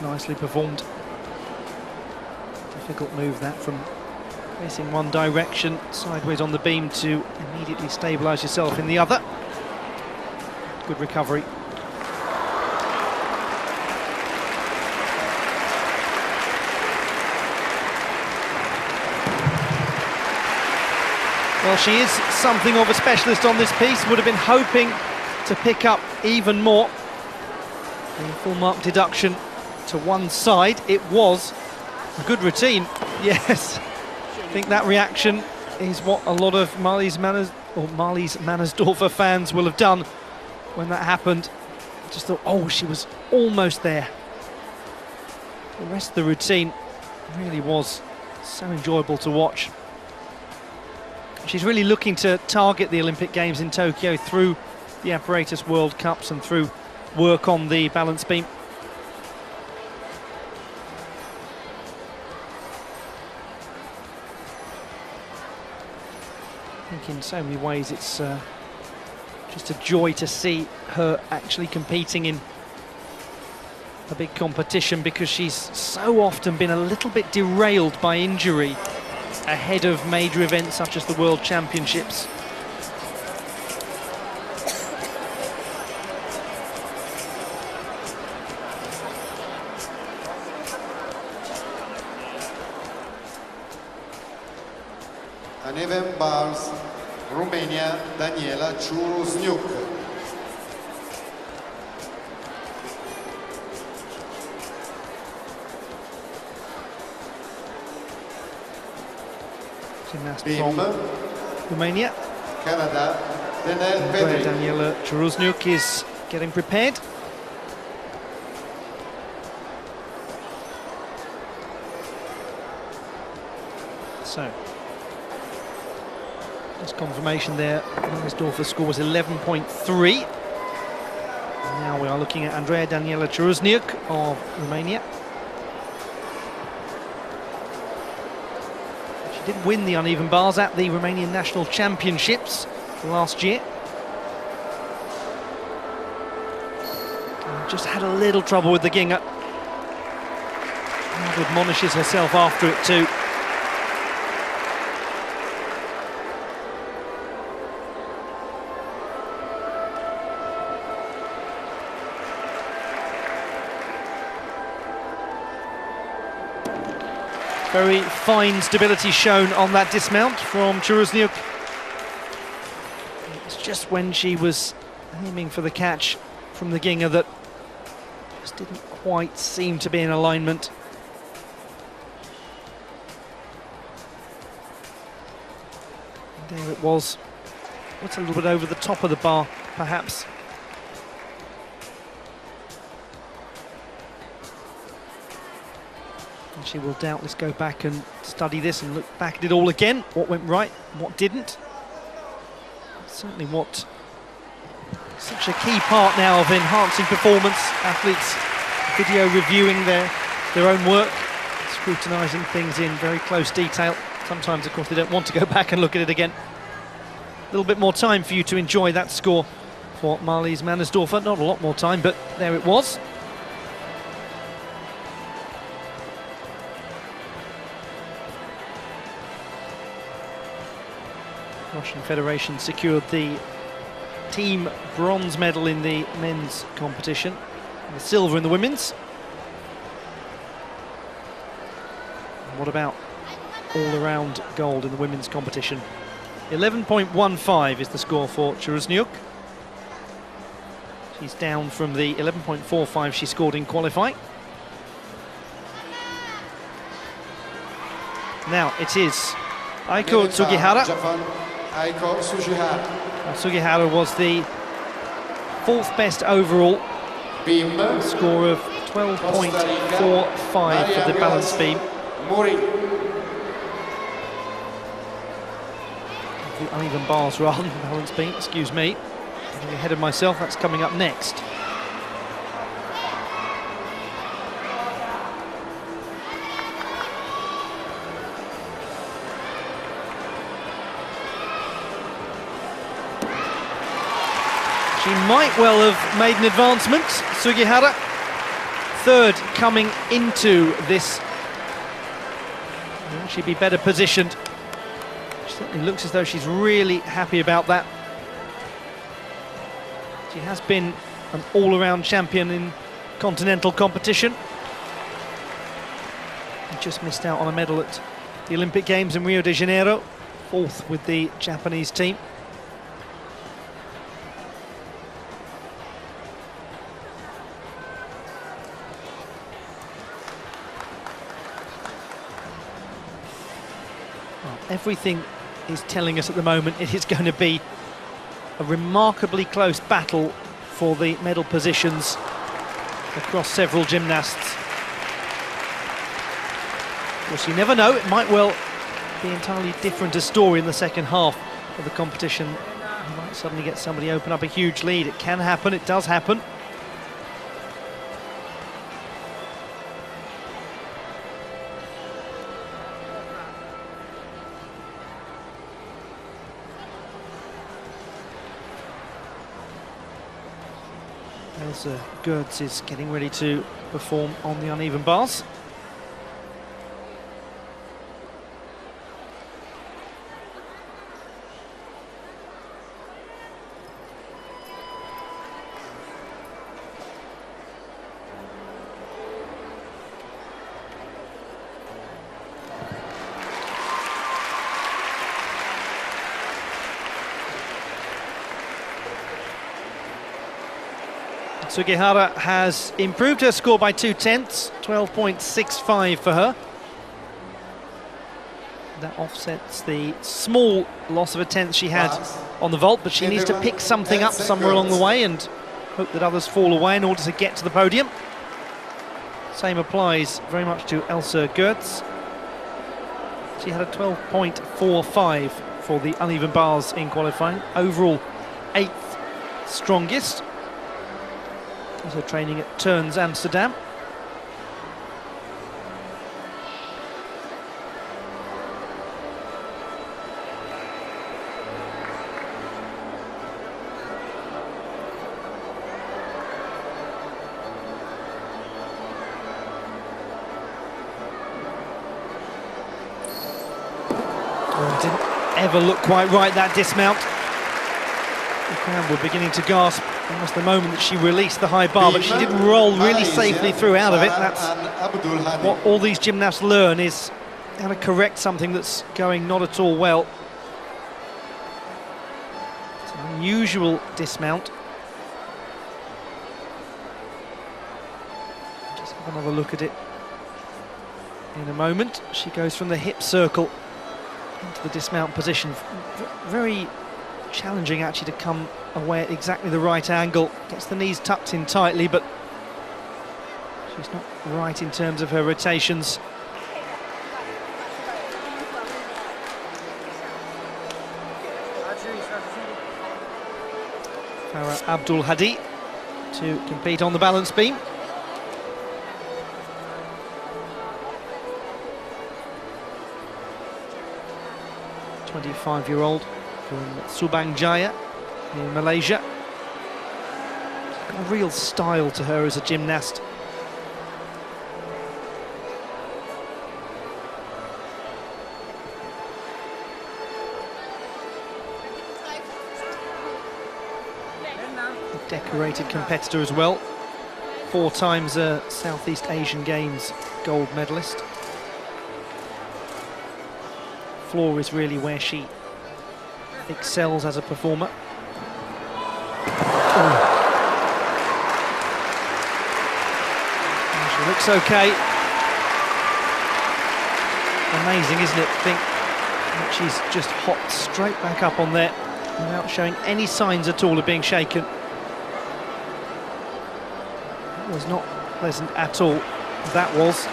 Nicely performed. Difficult move that, from facing one direction sideways on the beam to immediately stabilise yourself in the other. Good recovery. Well, she is something of a specialist on this piece. Would have been hoping to pick up even more. The full mark deduction to one side. It was a good routine, yes. I think that reaction is what a lot of Marlies Mannersdorfer fans will have done when that happened. Just thought, oh, she was almost there. The rest of the routine really was so enjoyable to watch. She's really looking to target the Olympic Games in Tokyo through the Apparatus World Cups and through work on the balance beam. I think in so many ways it's just a joy to see her actually competing in a big competition, because she's so often been a little bit derailed by injury ahead of major events such as the World Championships. An even bars, Romania, Daniela Churuzniuk. Gymnast Beam, from Romania. Canada, Daniela Churuzniuk is getting prepared. So, just confirmation there, Mansdorfer's score was 11.3. Now we are looking at Andrea Daniela Churuzniuk of Romania. She did win the uneven bars at the Romanian National Championships last year. And just had a little trouble with the Ginger. And admonishes herself after it too. Very fine stability shown on that dismount from Churuzniuk. It's just when she was aiming for the catch from the Ginger that just didn't quite seem to be in alignment. And there it was. What's a little bit over the top of the bar, perhaps. And she will doubtless go back and study this and look back at it all again, what went right and what didn't. Certainly what such a key part now of enhancing performance, athletes video reviewing their own work, scrutinising things in very close detail. Sometimes, of course, they don't want to go back and look at it again. A little bit more time for you to enjoy that score for Marlies Mansdorfer. Not a lot more time, but there it was. Russian Federation secured the team bronze medal in the men's competition, and the silver in the women's. And what about all-around gold in the women's competition? 11.15 is the score for Churuzniuk. She's down from the 11.45 she scored in qualifying. Now it is Aiko Sugihara. Japan, Aiko Sugihara. Sugihara was the fourth best overall, Beam, score of 12.45 for the balance beam. Muri. The uneven bars rather than the balance beam, excuse me. Getting ahead of myself, that's coming up next. She might well have made an advancement, Sugihara. Third coming into this. Will she be better positioned? She certainly looks as though she's really happy about that. She has been an all-around champion in continental competition. She just missed out on a medal at the Olympic Games in Rio de Janeiro, fourth with the Japanese team. Everything is telling us at the moment it is going to be a remarkably close battle for the medal positions across several gymnasts. Of course, you never know, it might well be entirely different a story in the second half of the competition. You might suddenly get somebody open up a huge lead. It can happen, it does happen. Elsa Gertz is getting ready to perform on the uneven bars. Sugihara has improved her score by 2/10, 12.65 for her. That offsets the small loss of a tenth she had on the vault, but she needs to pick something up somewhere along the way and hope that others fall away in order to get to the podium. Same applies very much to Elsa Gertz. She had a 12.45 for the uneven bars in qualifying. Overall, 8th strongest. Also training at Turns Amsterdam. Oh, didn't ever look quite right, that dismount. The crowd were beginning to gasp almost the moment that she released the high bar, but she did roll really safely through out of it. That's what all these gymnasts learn, is how to correct something that's going not at all well. It's an unusual dismount. Just have another look at it in a moment. She goes from the hip circle into the dismount position. Very challenging actually to come away at exactly the right angle. Gets the knees tucked in tightly, but she's not right in terms of her rotations. Farah Abdul Hadi to compete on the balance beam. A 25-year-old from Subang Jaya in Malaysia. She's got a real style to her as a gymnast. A decorated competitor as well. 4 times a Southeast Asian Games gold medalist. Floor is really where she excels as a performer. She looks okay. Amazing, isn't it? Think that she's just hopped straight back up on there without showing any signs at all of being shaken. That was not pleasant at all. That was.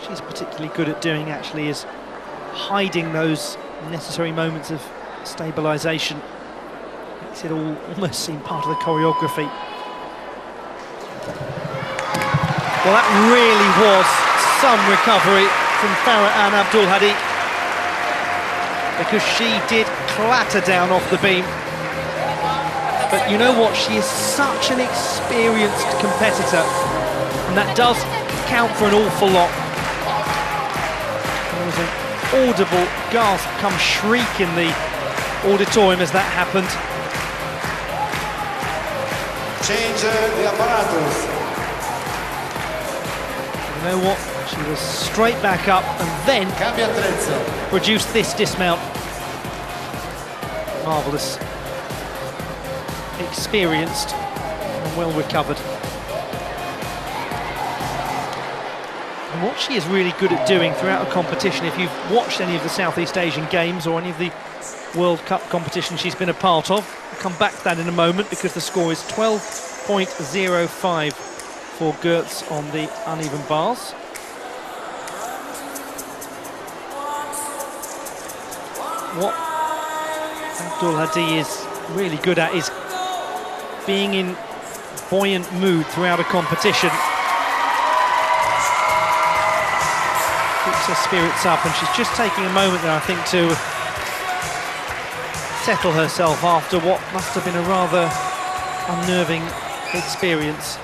She's particularly good at doing actually is hiding those necessary moments of stabilisation. Makes it all almost seem part of the choreography. Well, that really was some recovery from Farah Abdul Hadi, because she did clatter down off the beam. But you know what? She is such an experienced competitor, and that does count for an awful lot. There was an audible gasp come shriek in the auditorium as that happened. Change the apparatus. You know what? She was straight back up and then produced this dismount. Marvellous. Experienced and well recovered. And what she is really good at doing throughout a competition, if you've watched any of the Southeast Asian Games or any of the World Cup competitions she's been a part of, I'll come back to that in a moment, because the score is 12.05 for Gertz on the uneven bars. What Abdul Hadi is really good at is being in buoyant mood throughout a competition. Keeps her spirits up, and she's just taking a moment there, I think, to settle herself after what must have been a rather unnerving experience.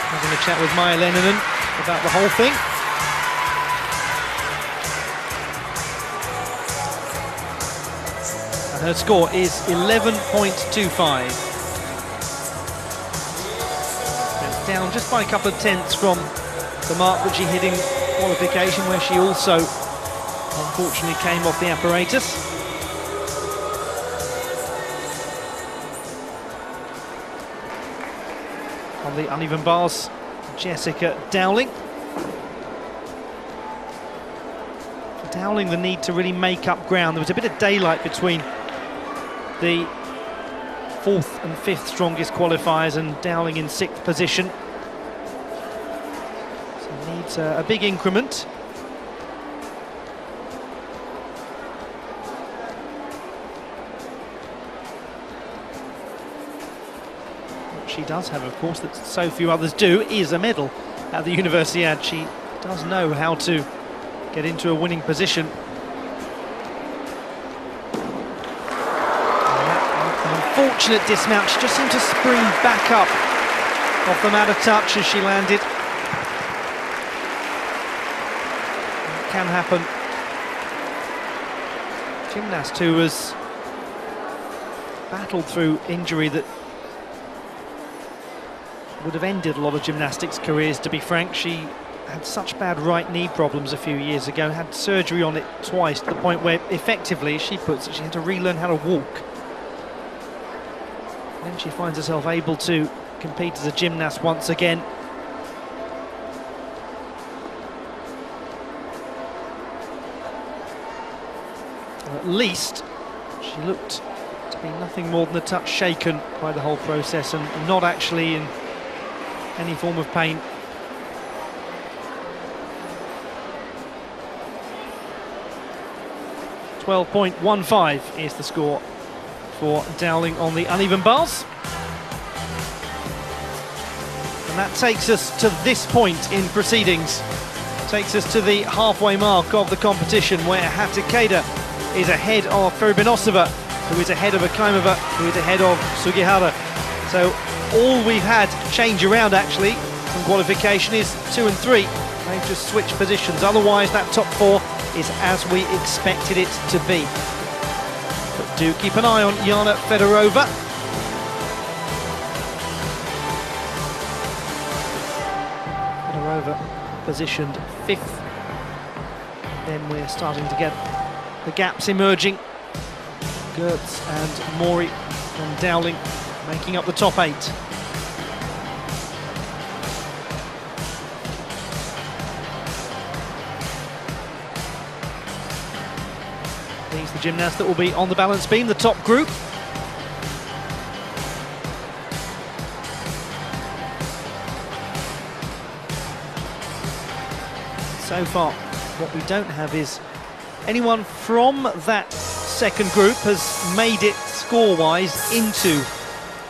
Having a chat with Maya Leninen about the whole thing. And her score is 11.25. Down just by a couple of tenths from the mark that she hit in qualification, where she also unfortunately came off the apparatus. On the uneven bars, Jessica Dowling. For Dowling, the need to really make up ground. There was a bit of daylight between the 4th and 5th strongest qualifiers, and Dowling in 6th position. So needs a big increment. What she does have, of course, that so few others do, is a medal at the Universiade. She does know how to get into a winning position. Unfortunate dismount. She just seemed to spring back up off the mat a touch as she landed. It can happen. Gymnast who has battled through injury that would have ended a lot of gymnastics careers, to be frank. She had such bad right knee problems a few years ago, had surgery on it twice, to the point where effectively, she puts it, she had to relearn how to walk. Then she finds herself able to compete as a gymnast once again. Or at least she looked to be nothing more than a touch shaken by the whole process, and not actually in any form of pain. .15 is the score for Dowling on the uneven bars. And that takes us to this point in proceedings. Takes us to the halfway mark of the competition, where Hatakeda is ahead of Feribinosova, who is ahead of Akimova, who is ahead of Sugihara. So all we've had change around actually from qualification is 2 and 3. They've just switched positions. Otherwise that top 4 is as we expected it to be. But do keep an eye on Yana Fedorova. Fedorova positioned 5th. Then we're starting to get the gaps emerging. Gertz and Mori from Dowling making up the top 8. These are the gymnasts that will be on the balance beam, the top group. So far, what we don't have is anyone from that second group has made it score-wise into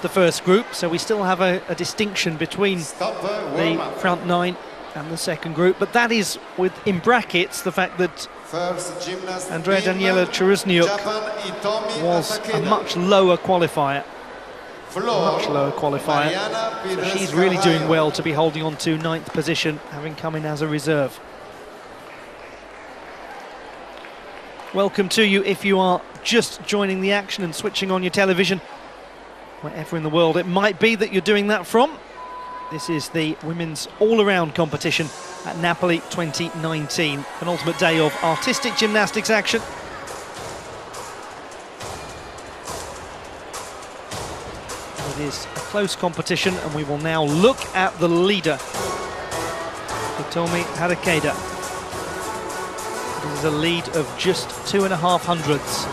the first group, so we still have a distinction between the front 9 and the second group, but that is with, in brackets, the fact that Andrea Daniela Cheruzniuk was a much lower qualifier. So she's really doing well to be holding on to 9th position, having come in as a reserve. Welcome to you if you are just joining the action and switching on your television, wherever in the world it might be that you're doing that from. This is the women's all-around competition at Napoli 2019, penultimate day of artistic gymnastics action. is a close competition, and we will now look at the leader, Hitomi Harakeda. This is a lead of just 2.5 hundredths.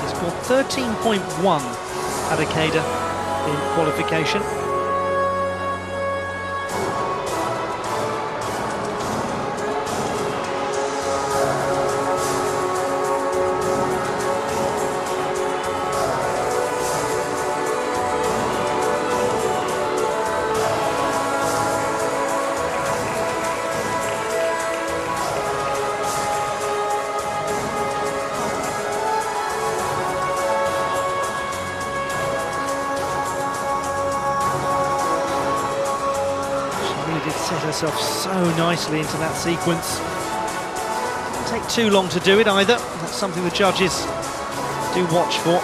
She scored 13.1 Harakeda in qualification. Set herself so nicely into that sequence. Didn't take too long to do it either. That's something the judges do watch for.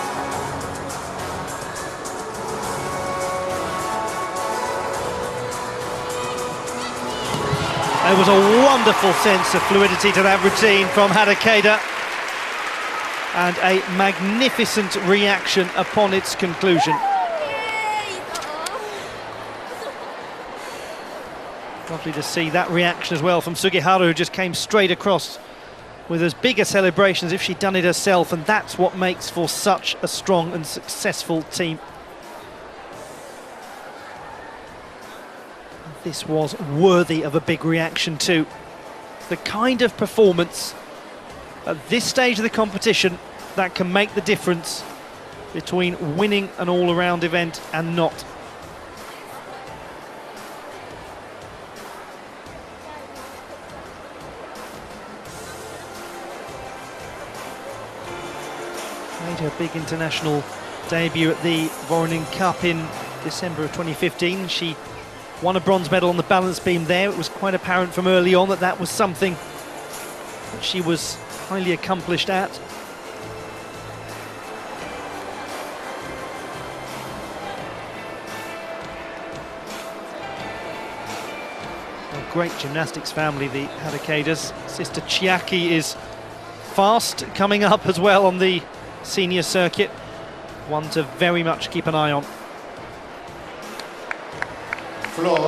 There was a wonderful sense of fluidity to that routine from Harakeda, and a magnificent reaction upon its conclusion. Lovely to see that reaction as well from Sugihara, who just came straight across with as big a celebration as if she'd done it herself, and that's what makes for such a strong and successful team. This was worthy of a big reaction too. The kind of performance at this stage of the competition that can make the difference between winning an all-around event and not. Made her big international debut at the Voronin Cup in December of 2015. She won a bronze medal on the balance beam there. It was quite apparent from early on that that was something that she was highly accomplished at. A great gymnastics family, the Harakedas. Sister Chiaki is fast coming up as well on the senior circuit, one to very much keep an eye on. Floor.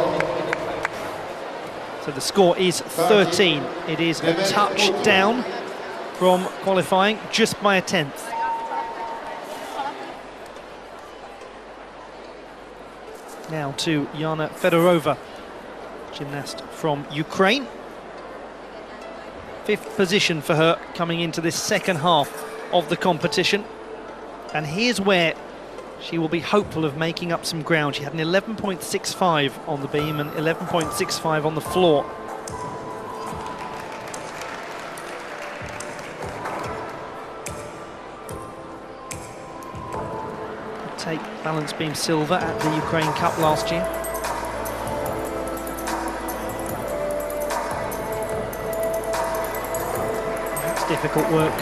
So the score is 13. It is a touch down from qualifying, just by a tenth. Now to Yana Fedorova, gymnast from Ukraine. 5th position for her coming into this second half of the competition, and here's where she will be hopeful of making up some ground. She had an 11.65 on the beam and 11.65 on the floor. Take balance beam silver at the Ukraine Cup last year. That's difficult work.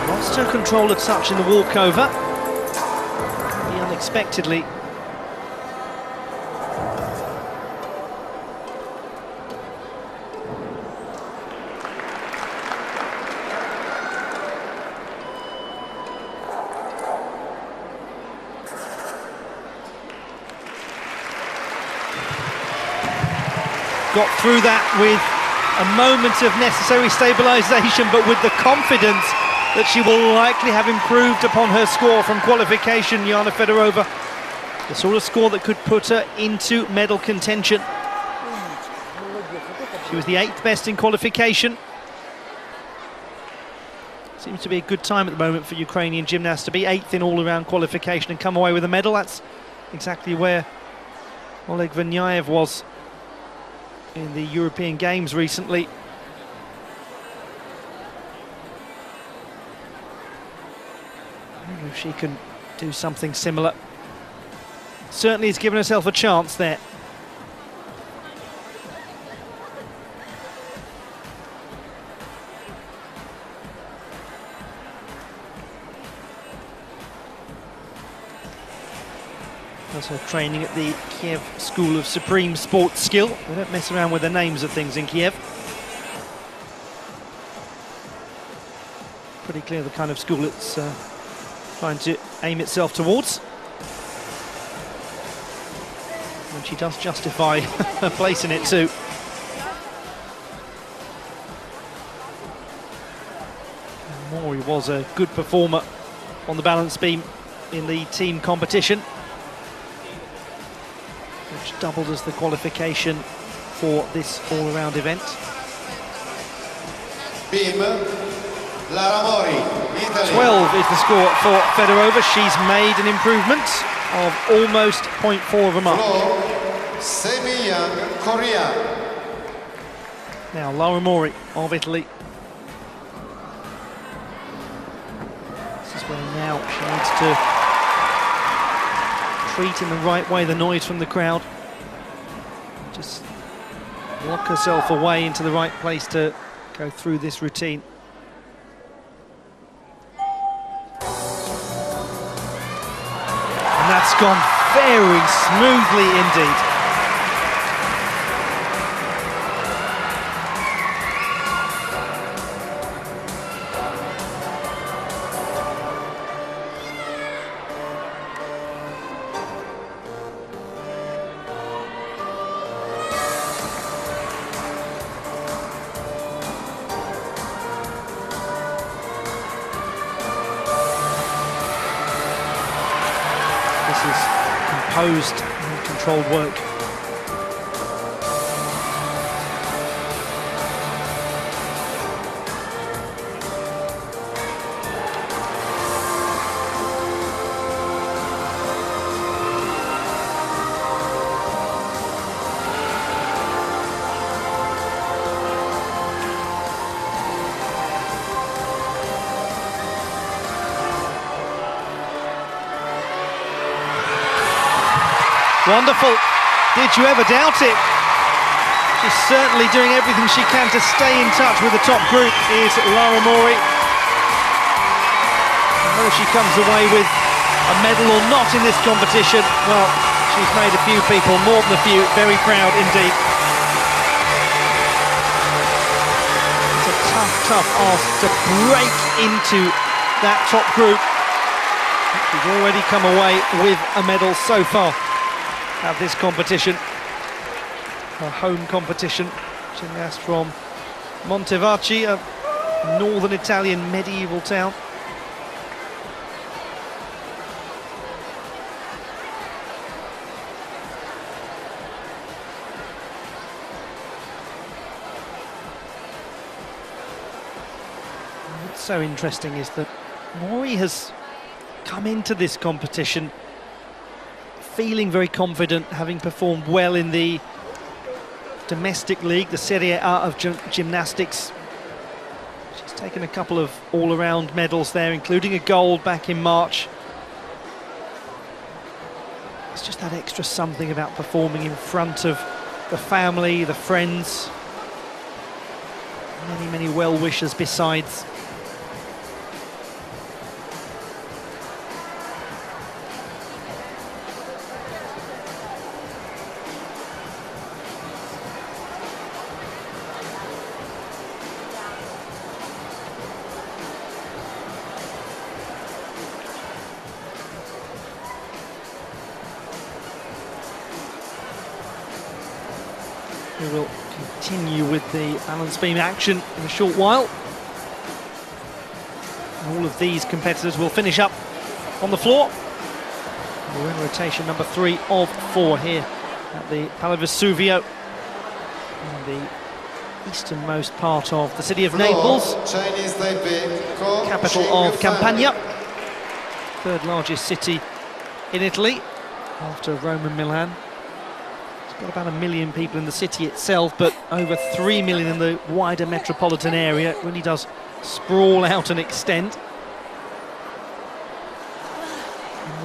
Lost her control a touch in the walkover. Pretty unexpectedly. Got through that with a moment of necessary stabilisation, but with the confidence that she will likely have improved upon her score from qualification. Yana Fedorova, the sort of score that could put her into medal contention. She was the 8th best in qualification. Seems to be a good time at the moment for Ukrainian gymnasts to be 8th in all-around qualification and come away with a medal. That's exactly where Oleg Vanyayev was in the European Games recently. if she can do something similar. Certainly has given herself a chance there. Does her training at the Kiev School of Supreme Sports Skill. They don't mess around with the names of things in Kiev. Pretty clear the kind of school it's trying to aim itself towards. And she does justify her place in it too. And Mori was a good performer on the balance beam in the team competition, which doubled as the qualification for this all-around event. Beam, Lara Mori, Italy. 12 is the score for Fedorova. She's made an improvement of almost 0.4 of a mark. Semi-Young, Korea. Now Lara Mori of Italy. This is where now she needs to treat in the right way the noise from the crowd. Just lock herself away into the right place to go through this routine. And that's gone very smoothly indeed. Composed and controlled work. Wonderful. Did you ever doubt it? She's certainly doing everything she can to stay in touch with the top group, is Lara Mori. And whether she comes away with a medal or not in this competition, well, she's made a few people, more than a few, very proud indeed. It's a tough, tough ask to break into that top group. She's already come away with a medal so far at this competition, her home competition. Gymnast from Montevarchi, a northern Italian medieval town. What's so interesting is that Mori has come into this competition feeling very confident, having performed well in the domestic league, the Serie A of gymnastics. She's taken a couple of all-around medals there, including a gold back in March. It's just that extra something about performing in front of the family, the friends, many, many well-wishers besides. We will continue with the balance beam action in a short while. All of these competitors will finish up on the floor. We're in rotation number 3 of 4 here at the Palo Vesuvio, in the easternmost part of the city of Naples, capital of Campania, third largest city in Italy after Rome and Milan. Got about 1 million people in the city itself, but over 3 million in the wider metropolitan area. It really does sprawl out and extend.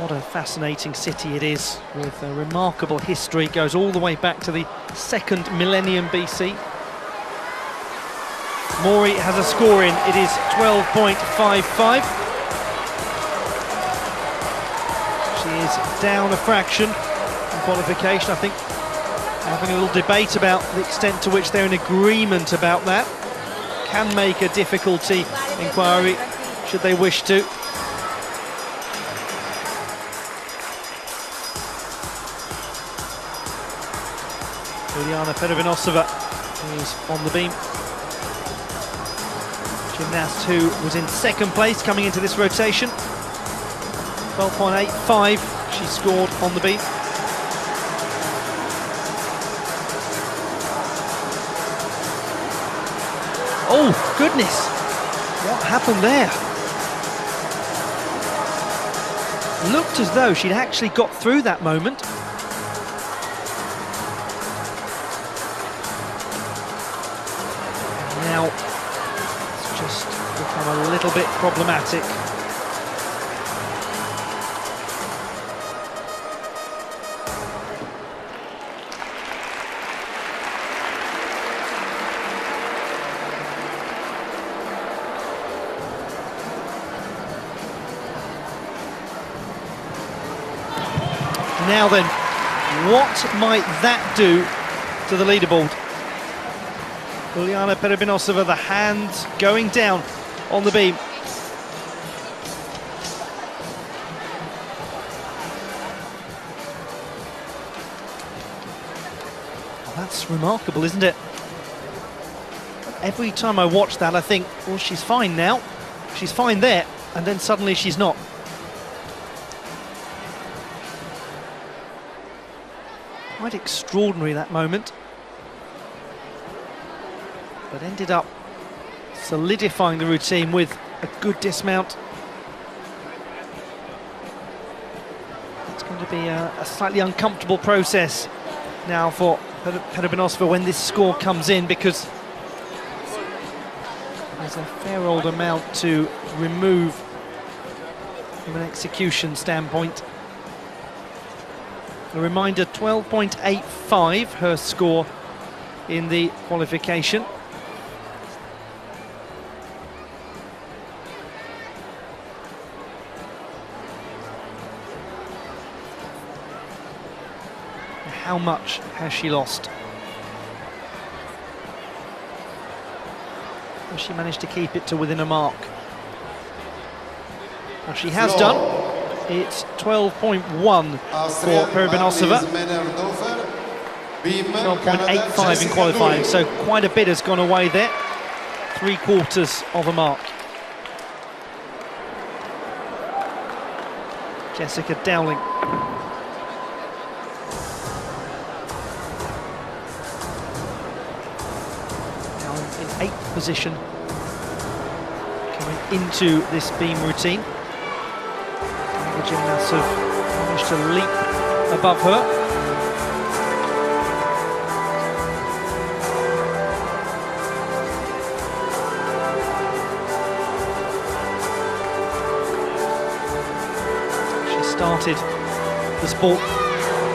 What a fascinating city it is, with a remarkable history. It goes all the way back to the 2nd millennium BC. Mori has a score in, it is 12.55. She is down a fraction in qualification. I think having a little debate about the extent to which they're in agreement about that can make a difficulty inquiry, should they wish to. Juliana Perovinosova is on the beam. Gymnast who was in 2nd place coming into this rotation. 12.85 she scored on the beam. Oh goodness, what happened there? Looked as though she'd actually got through that moment. Now it's just become a little bit problematic. Now then, what might that do to the leaderboard? Juliana Perovinosova, the hands going down on the beam. Well, that's remarkable, isn't it? Every time I watch that, I think, well, she's fine now. She's fine there, and then suddenly she's not. Quite extraordinary, that moment. But ended up solidifying the routine with a good dismount. It's going to be a slightly uncomfortable process now for Perovinosova when this score comes in, because there's a fair old amount to remove from an execution standpoint. A reminder, 12.85 her score in the qualification. How much has she lost? Well, she managed to keep it to within a mark. Well, she has done. It's 12.1 for Perovinosova. 12.85 in qualifying, so quite a bit has gone away there. 3/4 of a mark. Jessica Dowling. Now in 8th position, coming into this beam routine. The gymnasts have managed to leap above her. She started the sport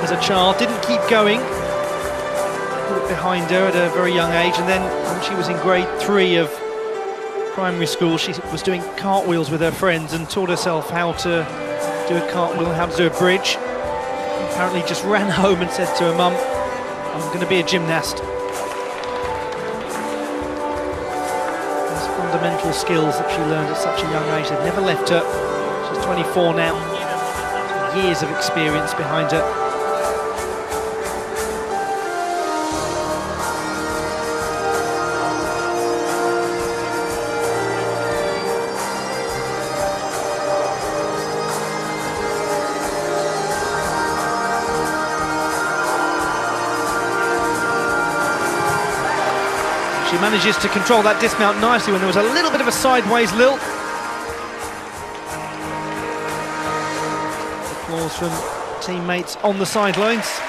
as a child, didn't keep going, put it behind her at a very young age, and then when she was in grade 3 of primary school, she was doing cartwheels with her friends and taught herself how to do a cartwheel and how to do a bridge. Apparently just ran home and said to her mum, I'm going to be a gymnast. Those fundamental skills that she learned at such a young age, they've never left her. She's 24 now. Years of experience behind her. She manages to control that dismount nicely when there was a little bit of a sideways lilt. Applause from teammates on the sidelines.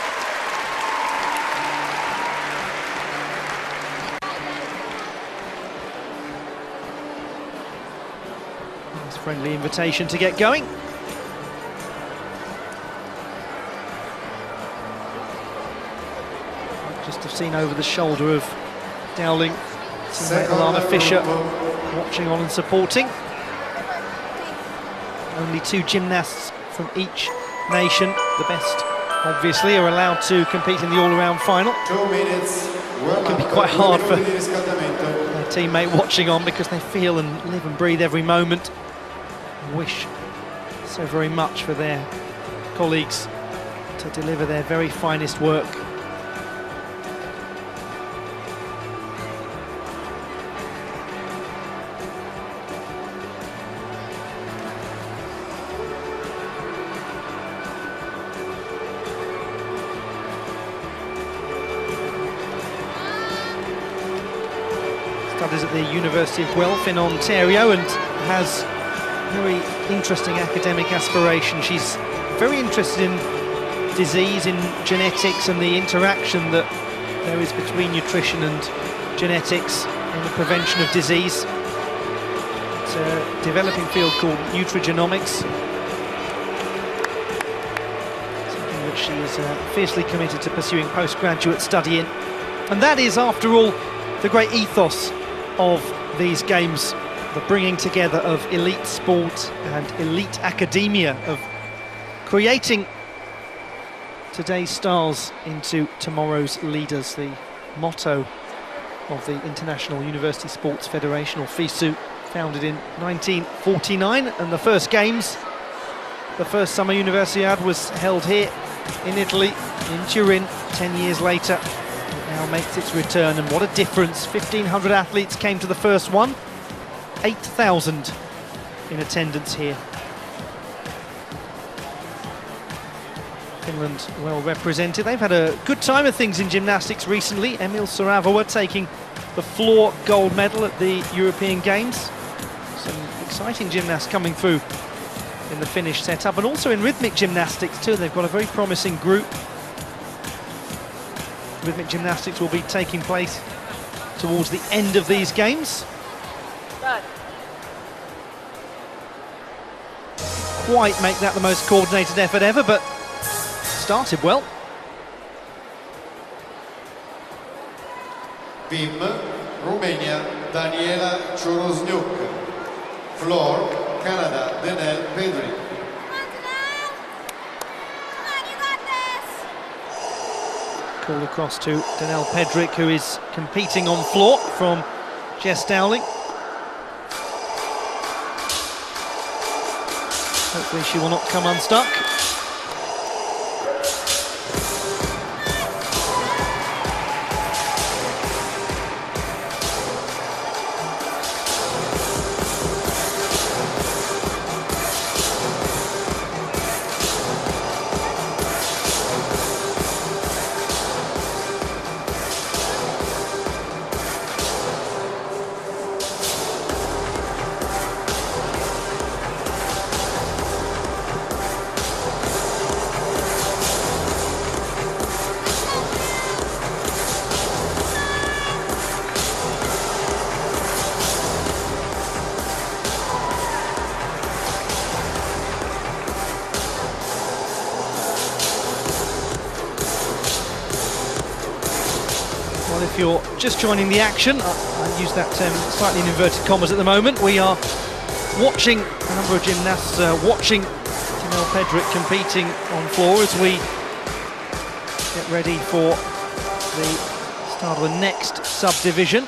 Nice friendly invitation to get going. seen over the shoulder of Dowling. Teammate Alana Fisher watching on and supporting. Only 2 gymnasts from each nation, the best obviously, are allowed to compete in the all-around final. 2 minutes. It can be quite hard for their teammate watching on because they feel and live and breathe every moment. Wish so very much for their colleagues to deliver their very finest work. Studies at the University of Guelph in Ontario and has very interesting academic aspiration. She's very interested in disease, in genetics, and the interaction that there is between nutrition and genetics in the prevention of disease. It's a developing field called nutrigenomics, something that she is fiercely committed to pursuing postgraduate study in. And that is, after all, the great ethos of these games, the bringing together of elite sport and elite academia, of creating today's stars into tomorrow's leaders. The motto of the International University Sports Federation, or FISU, founded in 1949, and the first games, the first summer Universiade, was held here in Italy, in Turin, 10 years later. Now makes its return, and what a difference. 1,500 athletes came to the first one, 8,000 in attendance here. Finland well represented. They've had a good time of things in gymnastics recently. Emil Saravoa taking the floor gold medal at the European Games. Some exciting gymnasts coming through in the Finnish setup, and also in rhythmic gymnastics too. They've got a very promising group. Rhythmic gymnastics will be taking place towards the end of these games. Quite make that the most coordinated effort ever, but started well. Beam, Romania, Daniela Chorozniuk. Floor, Canada, Denel Pedri. Call across to Denel Pedrick, who is competing on floor from Jess Dowling. Hopefully she will not come unstuck. Well, if you're just joining the action, I use that term slightly in inverted commas at the moment, we are watching a number of gymnasts, watching Denel Pedrick competing on floor as we get ready for the start of the next subdivision.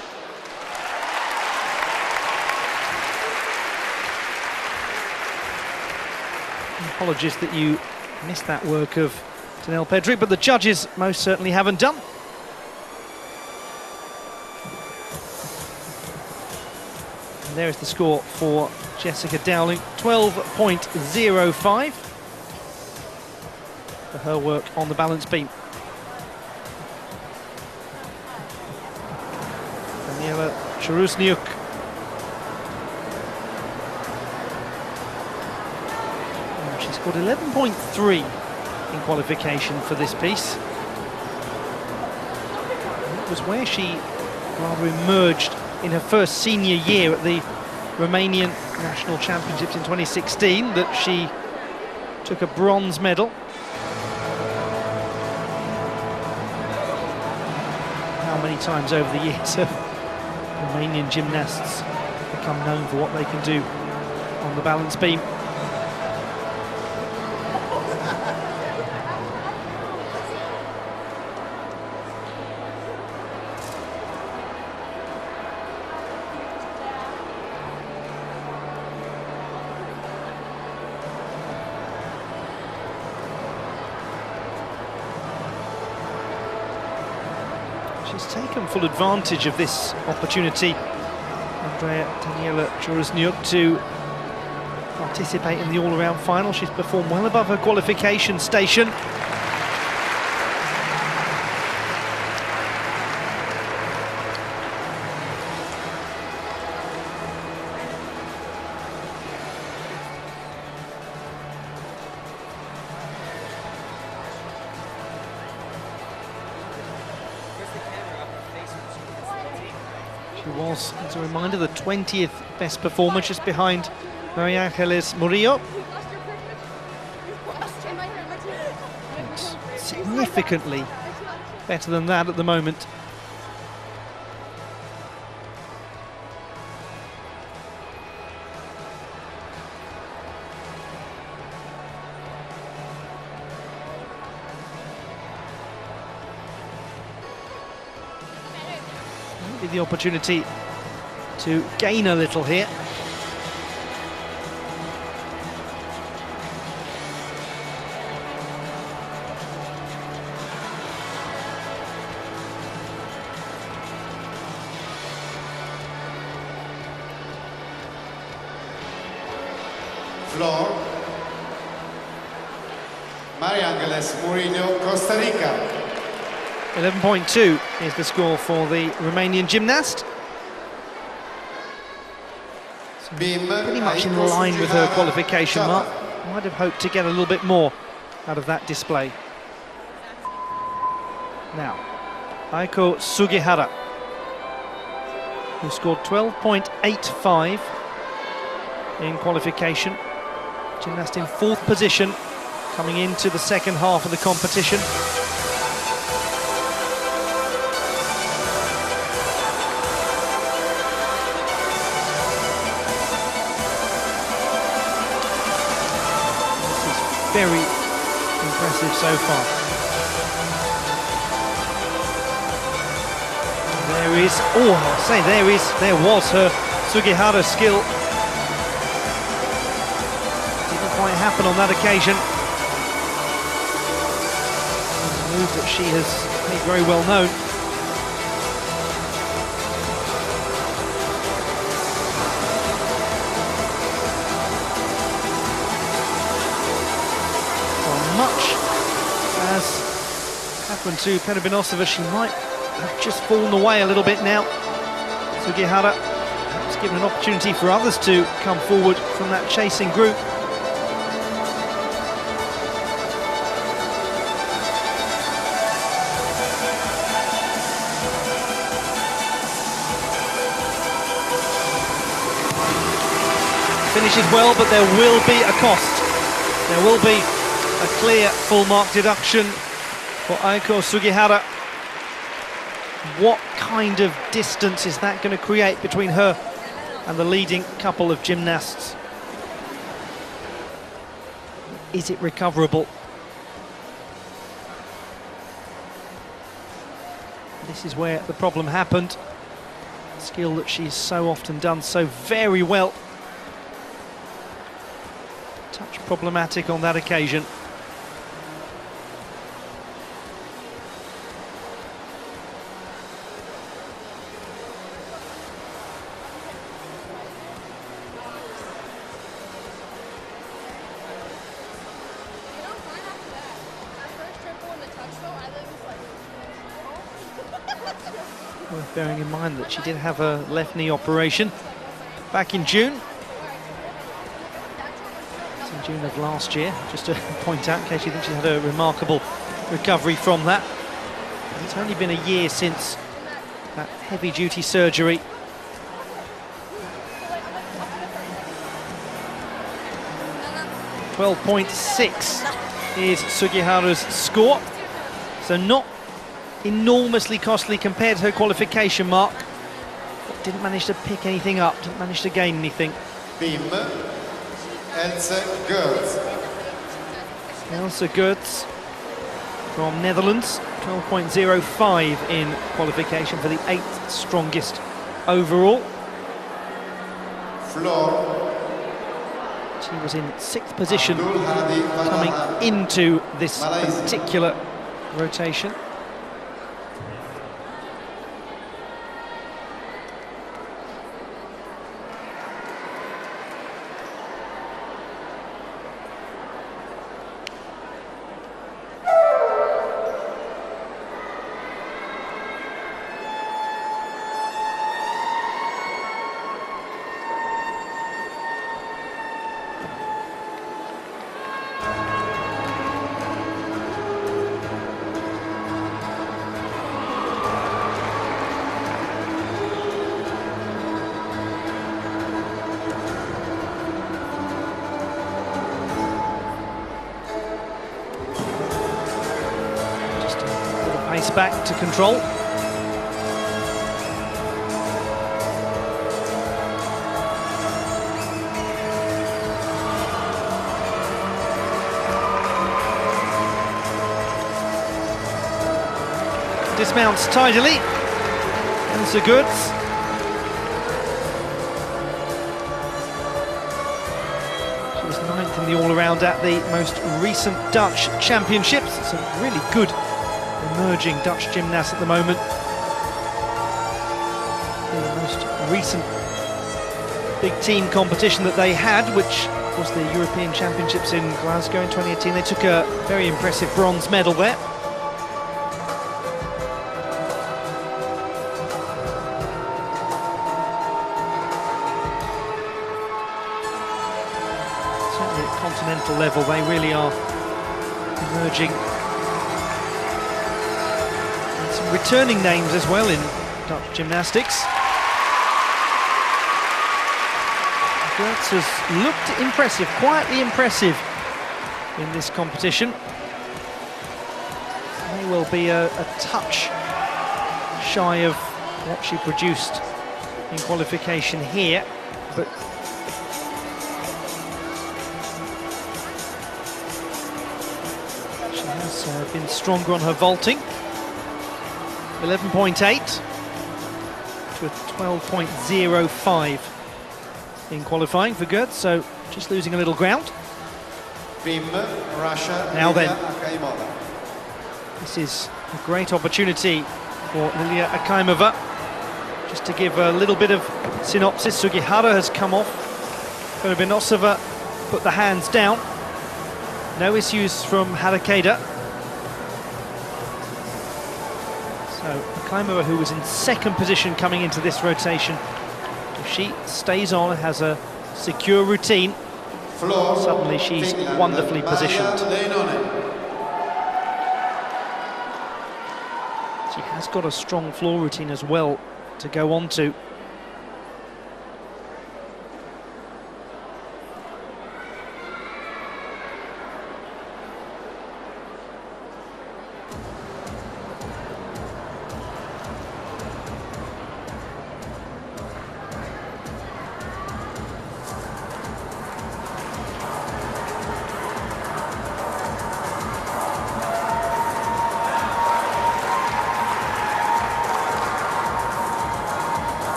Apologies that you missed that work of Denel Pedrick, but the judges most certainly haven't done. And there is the score for Jessica Dowling, 12.05 for her work on the balance beam. Daniela Chorozniuk. She scored 11.3 in qualification for this piece. And it was where she rather emerged in her first senior year at the Romanian National Championships in 2016 that she took a bronze medal. how many times over the years have Romanian gymnasts become known for what they can do on the balance beam. She's taken full advantage of this opportunity, Daniela Jurasnyuk, to participate in the all-around final. She's performed well above her qualification station. She was, as a reminder, the 20th best performer, just behind Maria Angeles Murillo. It's significantly better than that at the moment. The opportunity to gain a little here. Floor. Maria Angeles Murillo, Costa Rica. 11.2 is the score for the Romanian gymnast. So pretty much in line with her qualification mark. Might have hoped to get a little bit more out of that display. Now, Aiko Sugihara, who scored 12.85 in qualification. Gymnast in 4th position coming into the second half of the competition. Very impressive so far. There is, oh, I'll say there was her Sugihara skill. Didn't quite happen on that occasion. A move that she has made very well known. Much as happened to Perebinosova, she might have just fallen away a little bit now. Sugihara perhaps given an opportunity for others to come forward from that chasing group. Finishes well, but there will be a cost. There will be a clear full mark deduction for Aiko Sugihara. What kind of distance is that going to create between her and the leading couple of gymnasts? Is it recoverable? This is where the problem happened. Skill that she's so often done so very well. Touch problematic on that occasion. Worth bearing in mind that she did have a left knee operation back in June. It's in June of last year, just to point out in case you think she had a remarkable recovery from that. It's only been a year since that heavy-duty surgery. .6 is Sugihara's score, so not enormously costly compared to her qualification mark. But didn't manage to pick anything up, didn't manage to gain anything. Bim, Else Geurts. Else Geurts from Netherlands, 12.05 in qualification for the 8th strongest overall. Floor. She was in 6th position coming into this particular rotation. Pace back to control. Dismounts tidily. Else Geurts. She was 9th in the all-around at the most recent Dutch Championships. It's a really good emerging Dutch gymnast at the moment. The most recent big team competition that they had, which was the European Championships in Glasgow in 2018, they took a very impressive bronze medal there. Certainly at continental level, they really are emerging. Returning names as well in Dutch gymnastics. Geurts has looked impressive, quietly impressive in this competition. May well be a touch shy of what she produced in qualification here, but she has been stronger on her vaulting. 11.8 to a 12.05 in qualifying for Geurts, so just losing a little ground. Bim, Russia. Now then, Akaimova. this is a great opportunity for Lilia Akaimova. Just to give a little bit of synopsis, Sugihara has come off. Benosova put the hands down. No issues from Harakeda. So Akaimova, who was in 2nd position coming into this rotation, if she stays on and has a secure routine, suddenly she's wonderfully positioned. She has got a strong floor routine as well to go on to.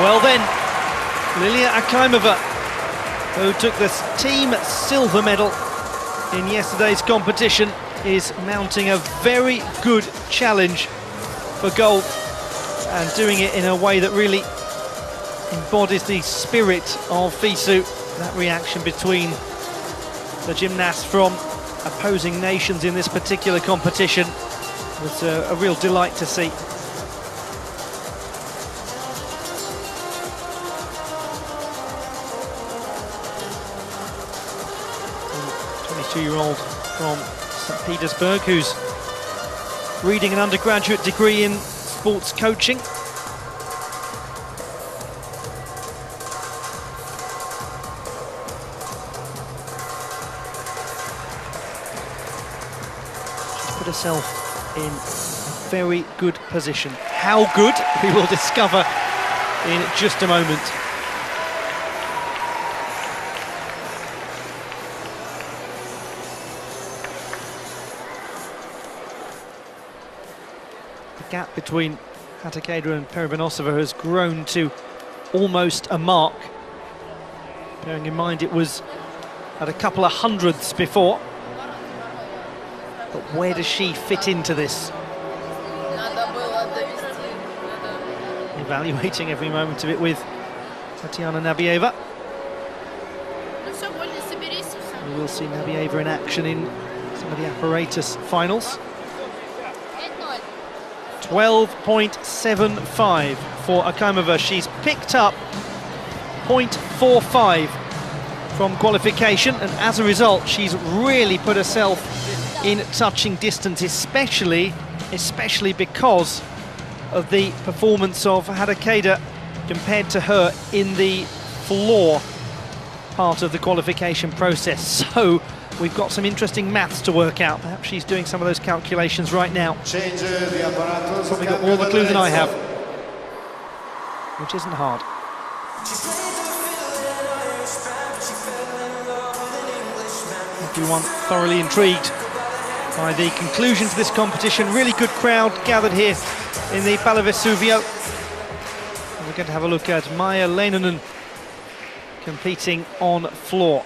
Well then, Lilia Akaimova, who took the team silver medal in yesterday's competition, is mounting a very good challenge for gold and doing it in a way that really embodies the spirit of FISU. That reaction between the gymnasts from opposing nations in this particular competition was a real delight to see. 22-year-old from St. Petersburg who's reading an undergraduate degree in sports coaching. put herself in very good position. How good, we will discover in just a moment. The gap between Hatakeda and Peribanosova has grown to almost a mark. Bearing in mind it was at a couple of hundredths before. But where does she fit into this? Evaluating every moment of it with Tatiana Nabieva. We will see Nabieva in action in some of the apparatus finals. 12.75 for Akimova. She's picked up 0.45 from qualification, and as a result she's really put herself in touching distance, especially because of the performance of Hatakeda compared to her in the floor part of the qualification process. So we've got some interesting maths to work out. Perhaps she's doing some of those calculations right now. Probably got more of a clue than I have, which isn't hard. Everyone thoroughly intrigued by the conclusion to this competition. Really good crowd gathered here in the Pala Vesuvio. And we're going to have a look at Maija Leinonen competing on floor.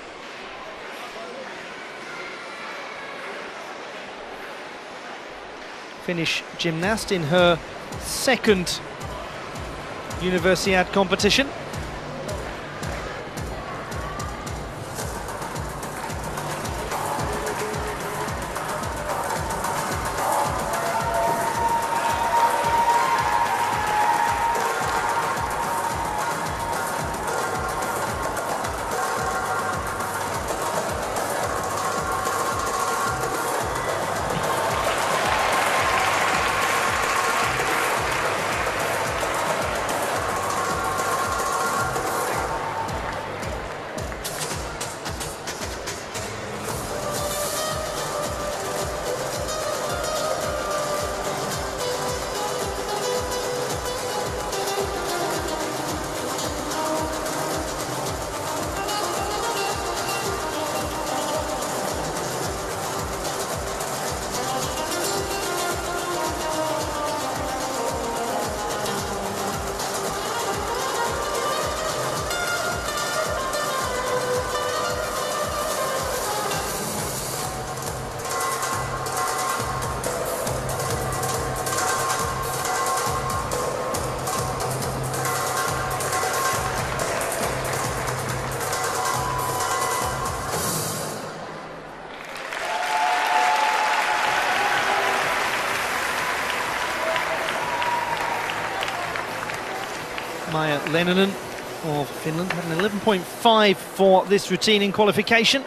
Finnish gymnast in her second Universiade competition. Maija Leinonen of Finland had an 11.5 for this routine in qualification.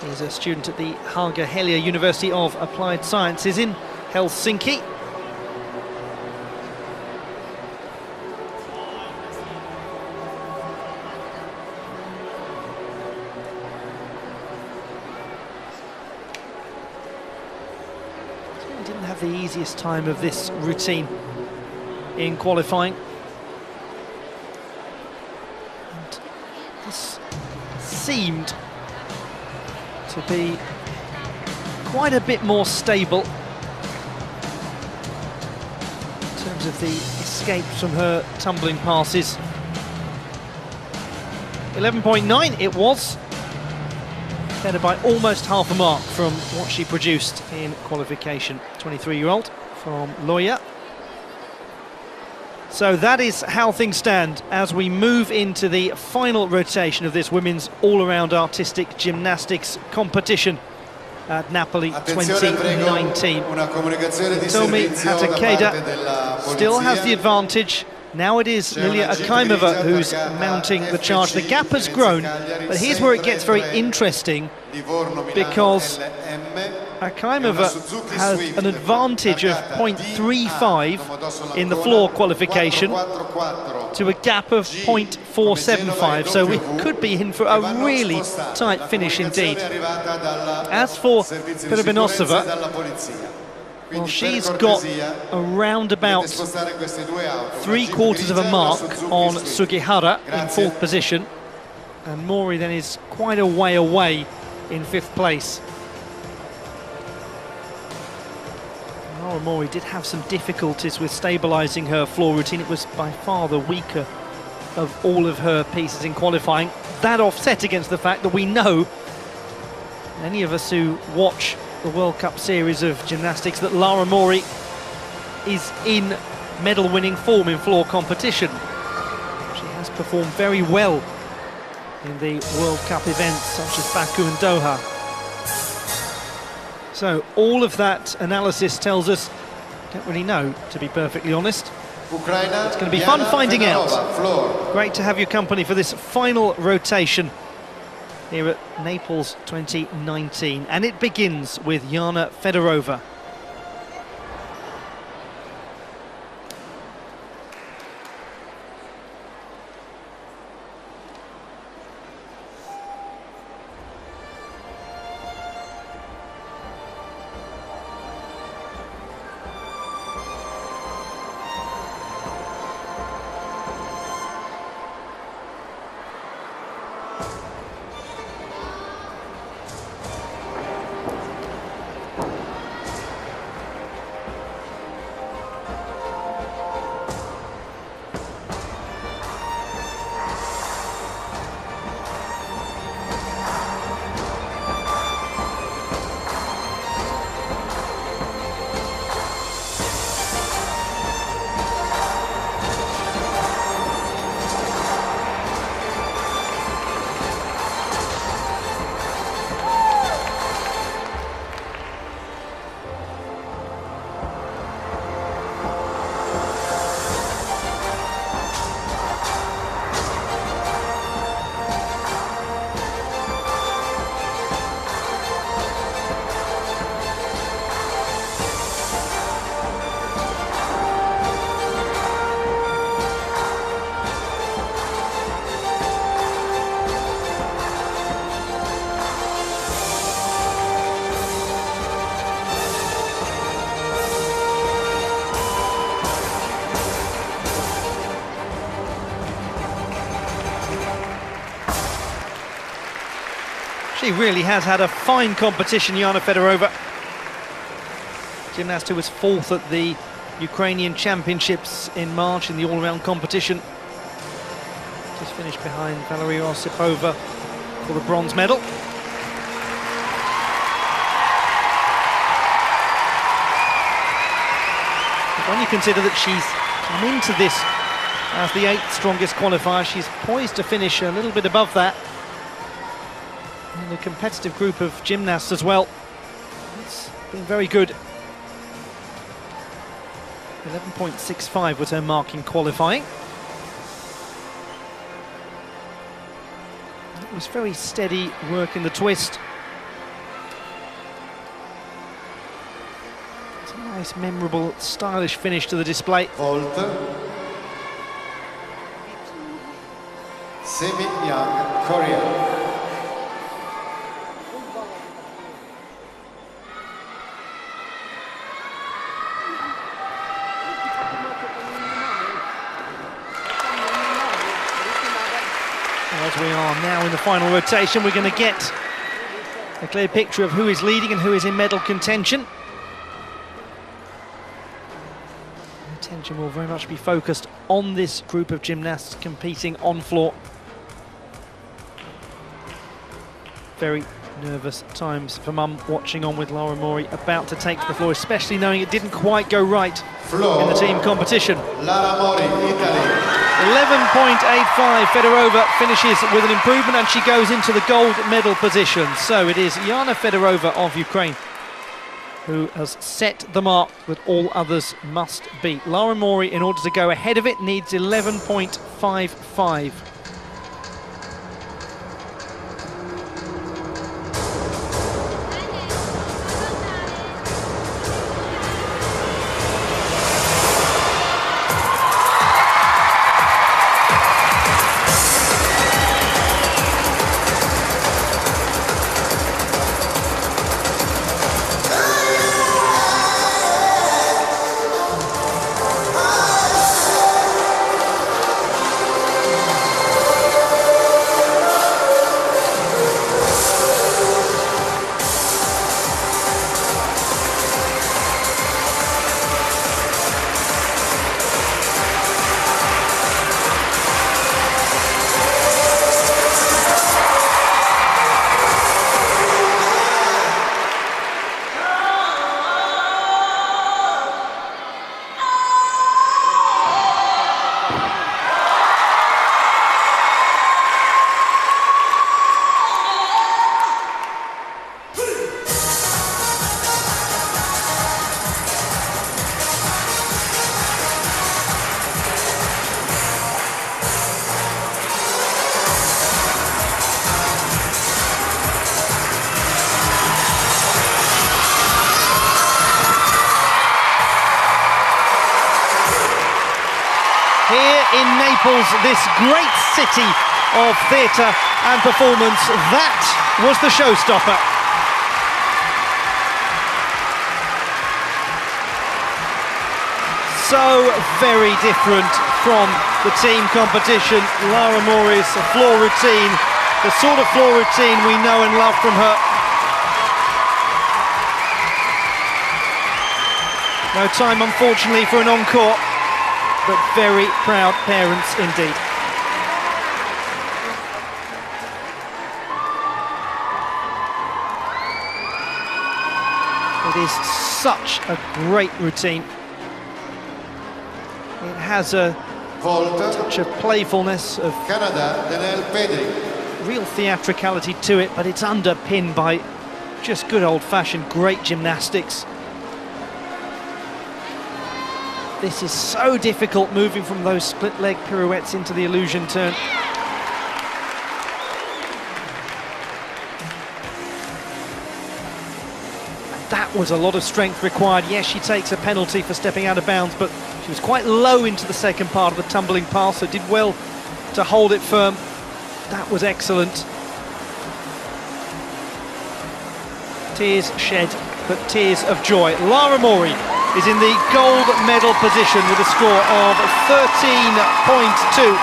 She's a student at the Haaga-Helia University of Applied Sciences in Helsinki. Didn't have the easiest time of this routine in qualifying. And this seemed to be quite a bit more stable in terms of the escapes from her tumbling passes. 11.9 it was, better by almost half a mark from what she produced in qualification. 23-year-old from Loja. So that is how things stand as we move into the final rotation of this women's all-around artistic gymnastics competition at Napoli 2019. Tomi Hatakeda still has the advantage. Now it is Lilia Akimova who's mounting the charge. The gap has grown, but here's where it gets very interesting, because Akimova has an advantage of 0.35 in the floor qualification to a gap of 0.475, so we could be in for a really tight finish indeed. As for Perbenosova, well, she's got around about 3/4 of a mark on Sugihara in 4th position, and Mori then is quite a way away in 5th place. Laura Mori did have some difficulties with stabilising her floor routine. It was by far the weaker of all of her pieces in qualifying. That offset against the fact that we know, many of us who watch the World Cup series of gymnastics, that Laura Mori is in medal-winning form in floor competition. She has performed very well in the World Cup events such as Baku and Doha. So all of that analysis tells us, don't really know, to be perfectly honest. It's going to be fun finding out. Great to have your company for this final rotation here at Naples 2019. And it begins with Jana Fedorova. She really has had a fine competition, Jana Fedorova. Gymnast who was 4th at the Ukrainian Championships in March in the all-round competition. Just finished behind Valeria Osipova for the bronze medal. But when you consider that she's come into this as the 8th strongest qualifier, she's poised to finish a little bit above that in a competitive group of gymnasts as well. It's been very good. 11.65 was her mark in qualifying. It was very steady work in the twist. It's a nice, memorable, stylish finish to the display. Volte. Semi-young Korea. As we are now in the final rotation, we're going to get a clear picture of who is leading and who is in medal contention. Attention will very much be focused on this group of gymnasts competing on floor. Very nervous times for Mum watching on with Laura Mori about to take to the floor, especially knowing it didn't quite go right in the team competition. Laura Mori, Italy. 11.85, Fedorova finishes with an improvement and she goes into the gold medal position. So it is Jana Fedorova of Ukraine who has set the mark that all others must beat. Laura Mori, in order to go ahead of it, needs 11.55. Naples, this great city of theatre and performance. That was the showstopper. So very different from the team competition. Lara Mori's floor routine, the sort of floor routine we know and love from her. No time, unfortunately, for an encore, but very proud parents indeed. It is such a great routine. It has a touch of playfulness, of real theatricality to it, but it's underpinned by just good old-fashioned great gymnastics. This is so difficult, moving from those split leg pirouettes into the illusion turn. That was a lot of strength required. Yes, she takes a penalty for stepping out of bounds, but she was quite low into the second part of the tumbling pass, so did well to hold it firm. That was excellent. Tears shed, but tears of joy. Lara Mori is in the gold medal position with a score of 13.2.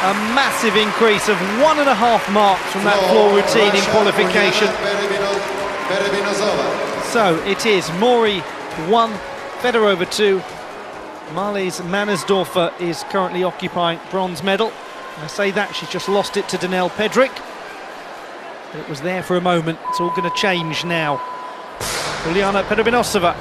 A massive increase of 1.5 marks from that floor routine in qualification. So it is Mori 1, Fedorova 2. Marlies Mannersdorfer is currently occupying bronze medal. I say that, she's just lost it to Danelle Pedrick. It was there for a moment, it's all going to change now. Uliana Perobinosova.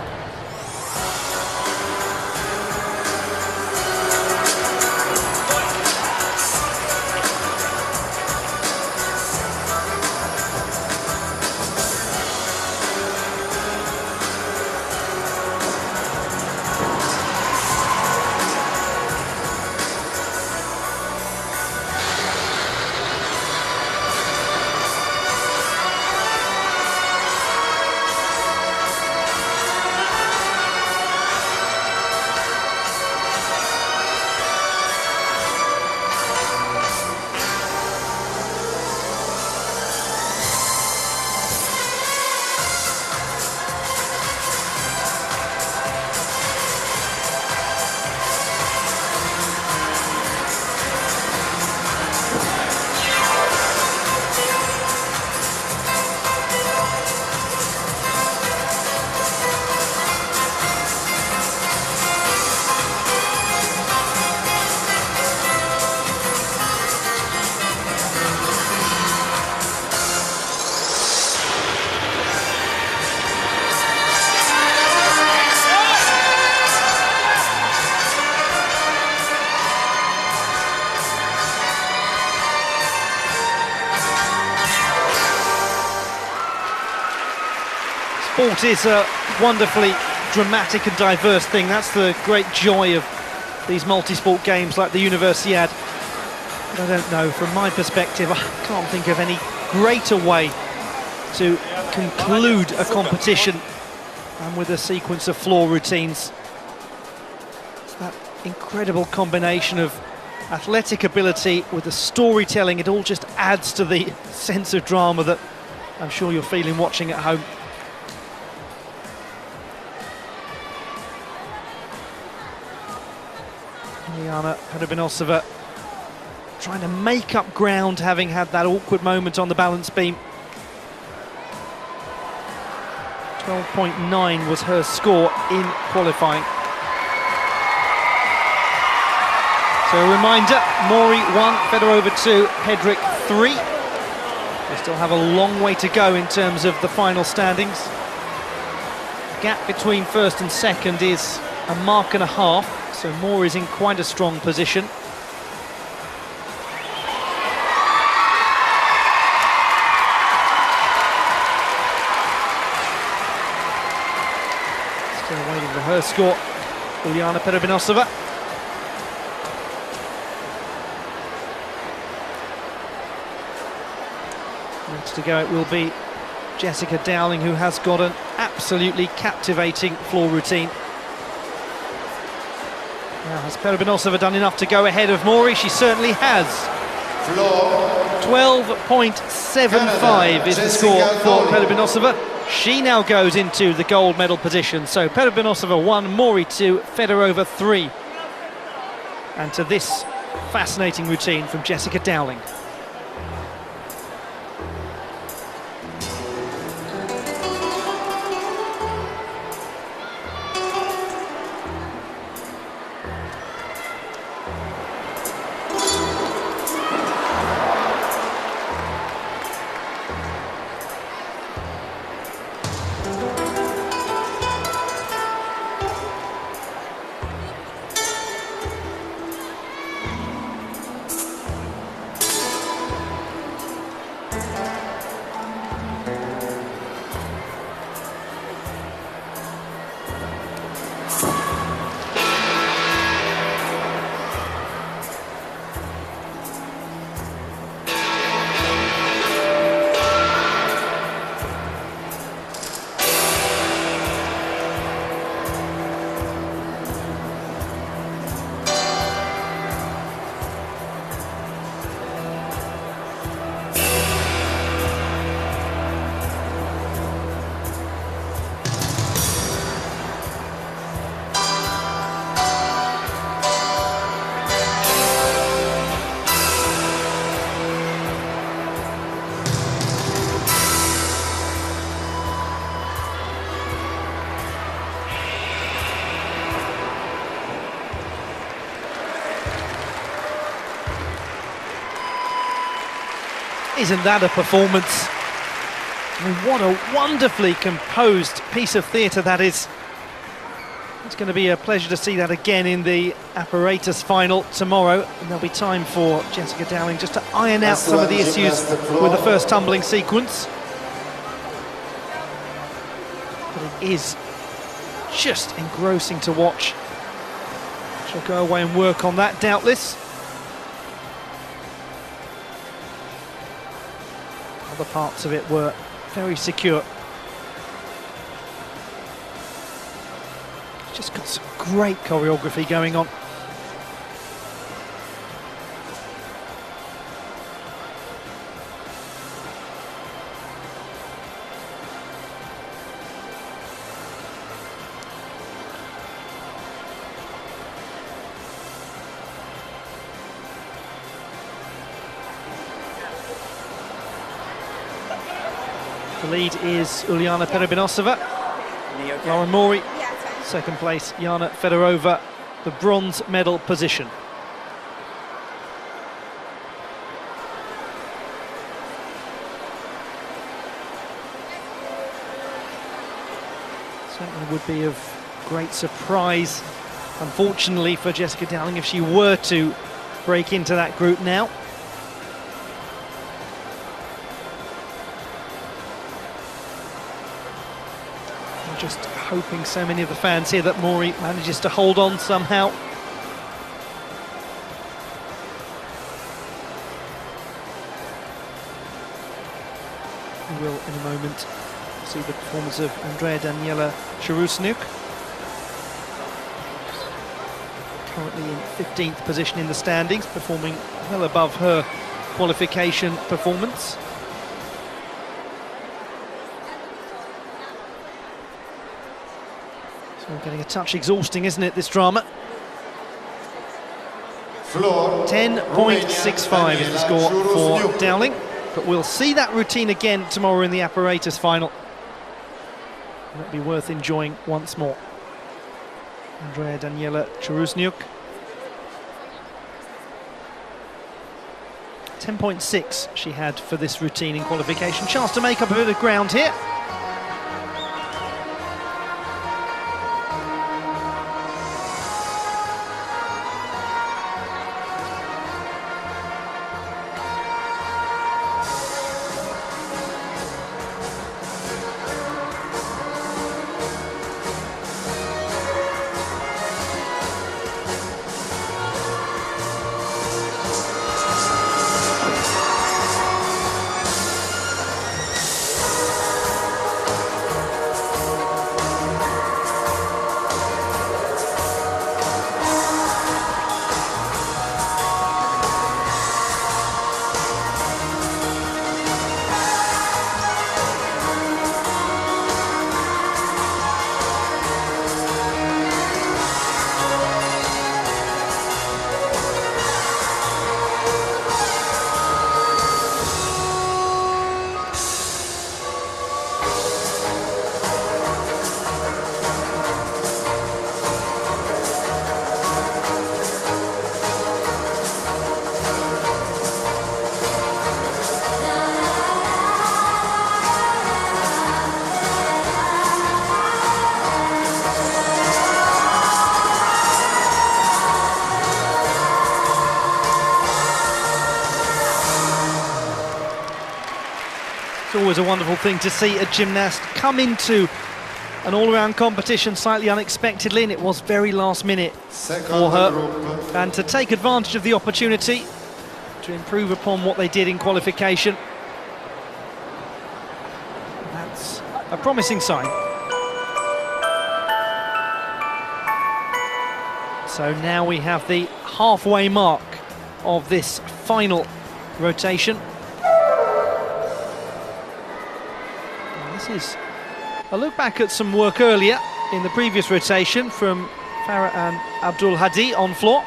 Sport is a wonderfully dramatic and diverse thing. That's the great joy of these multi-sport games like the Universiade. But I don't know, from my perspective, I can't think of any greater way to conclude a competition than with a sequence of floor routines. It's that incredible combination of athletic ability with the storytelling. It all just adds to the sense of drama that I'm sure you're feeling watching at home. Uliana Perobinosova trying to make up ground, having had that awkward moment on the balance beam. 12.9 was her score in qualifying. So a reminder, Mori 1, Fedorova 2, Pedrick 3. We still have a long way to go in terms of the final standings. The gap between first and second is 1.5 marks. So Moore is in quite a strong position. Still waiting for her score, Uliana Perobinosova. Next to go it will be Jessica Dowling, who has got an absolutely captivating floor routine. Now, has Pervinosova done enough to go ahead of Mori? She certainly has. 12.75 is the score for Pervinosova. She now goes into the gold medal position. So Pervinosova 1, Mori 2, Fedorova 3. And to this fascinating routine from Jessica Dowling. Isn't that a performance? I mean, what a wonderfully composed piece of theatre that is. It's going to be a pleasure to see that again in the apparatus final tomorrow. And there'll be time for Jessica Dowling just to iron out some of the issues with the first tumbling sequence. But it is just engrossing to watch. She'll go away and work on that, doubtless. Other parts of it were very secure. Just got some great choreography going on. The lead is Uliana Pervinosova, Lauren Mori, second place Jana Fedorova, the bronze medal position. Certainly would be of great surprise, unfortunately, for Jessica Dowling if she were to break into that group now. Just hoping, so many of the fans here, that Mori manages to hold on somehow. We will in a moment see the performance of Andrea Daniela Cherusniuk, currently in 15th position in the standings, performing well above her qualification performance. So getting a touch exhausting, isn't it, this drama? 10.65 is the score for Dowling, but we'll see that routine again tomorrow in the apparatus final. That'll be worth enjoying once more. Andrea Daniela Cherusniuk. 10.6 she had for this routine in qualification. Chance to make up a bit of ground here. It's always a wonderful thing to see a gymnast come into an all-around competition slightly unexpectedly, and it was very last minute for her. And to take advantage of the opportunity to improve upon what they did in qualification. That's a promising sign. So now we have the halfway mark of this final rotation. And this is a look back at some work earlier in the previous rotation from Farah and Abdul Hadi on floor.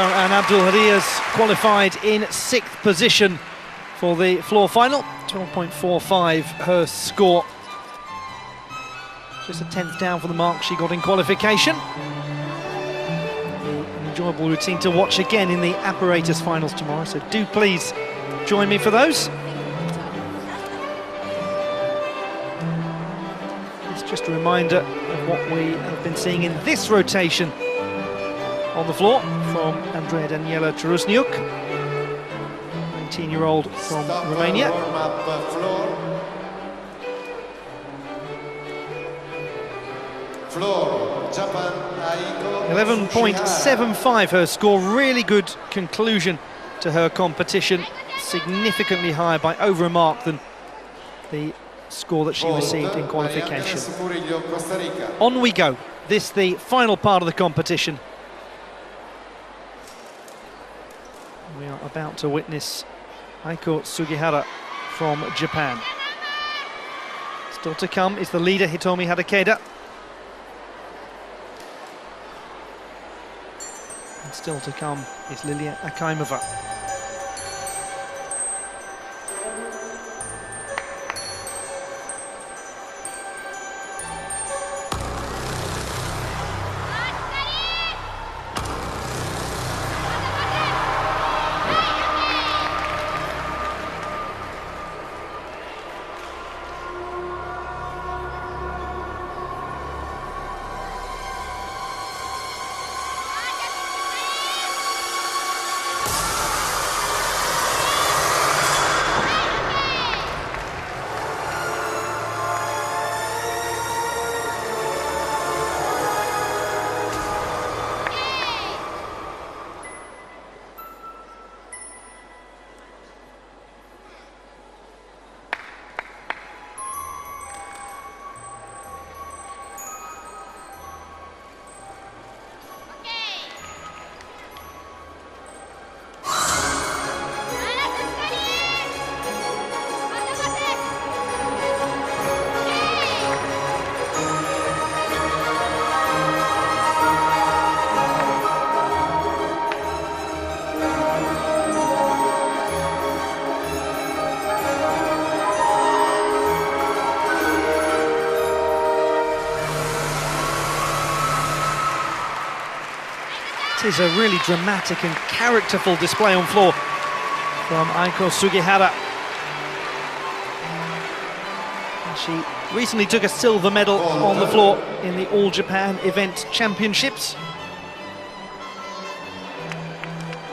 And Abdul Hadi has qualified in 6th position for the floor final. 12.45 her score. Just a 10th down from the mark she got in qualification. An enjoyable routine to watch again in the apparatus finals tomorrow, so do please join me for those. It's just a reminder of what we have been seeing in this rotation on the floor from Andrea Daniela Cerusniuc, 19-year-old from Romania. 11.75 her score, really good conclusion to her competition, significantly higher by over a mark than the score that she received in qualification. On we go, this the final part of the competition. We are about to witness Aiko Sugihara from Japan. Still to come is the leader, Hitomi Hadakeda. And still to come is Lilia Akaimova. It is a really dramatic and characterful display on floor from Aiko Sugihara. She recently took a silver medal on the floor in the All Japan Event Championships.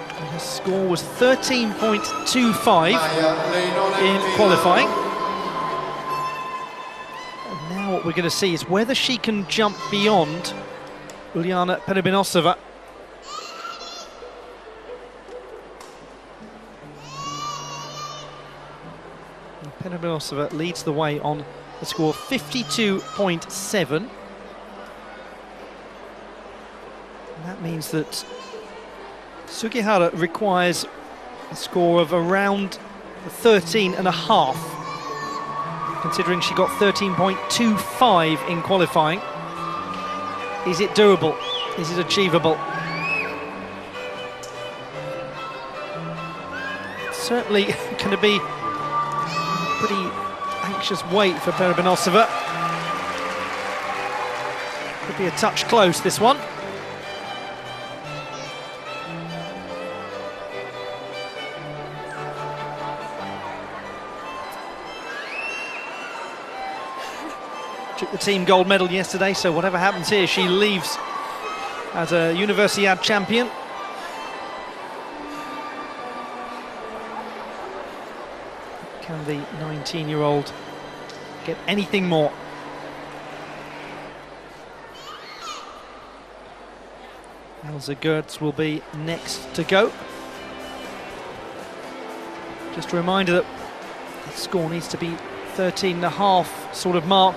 And her score was 13.25 in qualifying. And now what we're going to see is whether she can jump beyond Uliana Perebinosova. Perebinosova leads the way on a score of 52.7. That means that Sugihara requires a score of around 13.5, considering she got 13.25 in qualifying. Is it doable? Is it achievable? It's certainly going to be pretty anxious wait for Perebinosova. Could be a touch close, this one. Took the team gold medal yesterday, so whatever happens here, she leaves as a Universiade champion. Can the 19-year-old get anything more? Elsa Gertz will be next to go. Just a reminder that the score needs to be 13.5 sort of mark.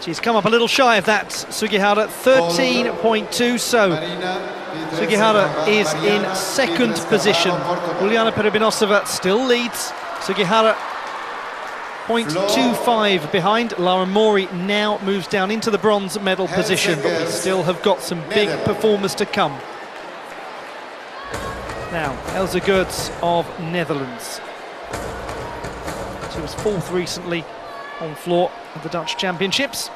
She's come up a little shy of that, Sugihara, 13.2, so Sugihara is in second position. Uliana Perebinosova still leads. Sugihara 0.25 behind. Lara Mori now moves down into the bronze medal position, but we still have got some big performers to come. Now, Elsa Gertz of Netherlands. She was fourth recently on floor of the Dutch Championships.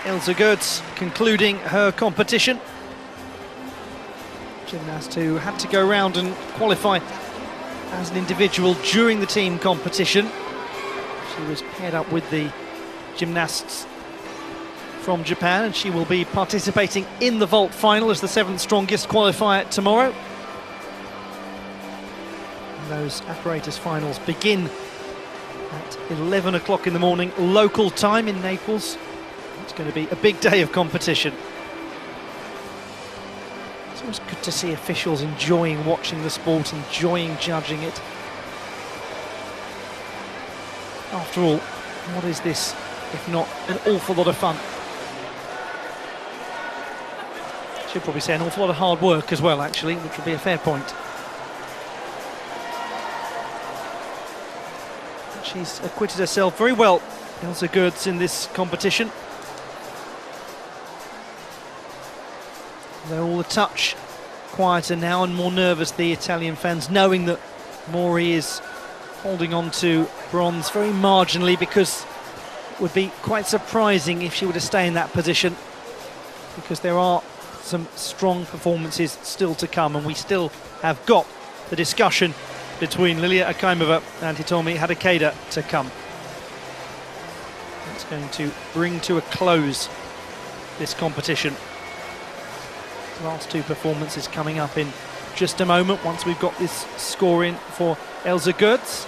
Elsa Gertz concluding her competition. Gymnast who had to go round and qualify as an individual during the team competition. She was paired up with the gymnasts from Japan, and she will be participating in the vault final as the 7th strongest qualifier tomorrow. And those apparatus finals begin at 11 o'clock in the morning local time in Naples. It's going to be a big day of competition. It's always good to see officials enjoying watching the sport, enjoying judging it. After all, what is this if not an awful lot of fun? Should probably say an awful lot of hard work as well, actually, which would be a fair point. She's acquitted herself very well, Elsa Gertz, in this competition. They're all a touch quieter now and more nervous, the Italian fans, knowing that Mori is holding on to bronze very marginally because would be quite surprising if she were to stay in that position, because there are some strong performances still to come, and we still have got the discussion between Lilia Akimova and Hitomi Hadekeda to come. It's going to bring to a close this competition. Last two performances coming up in just a moment, once we've got this score in for Elsa Gertz.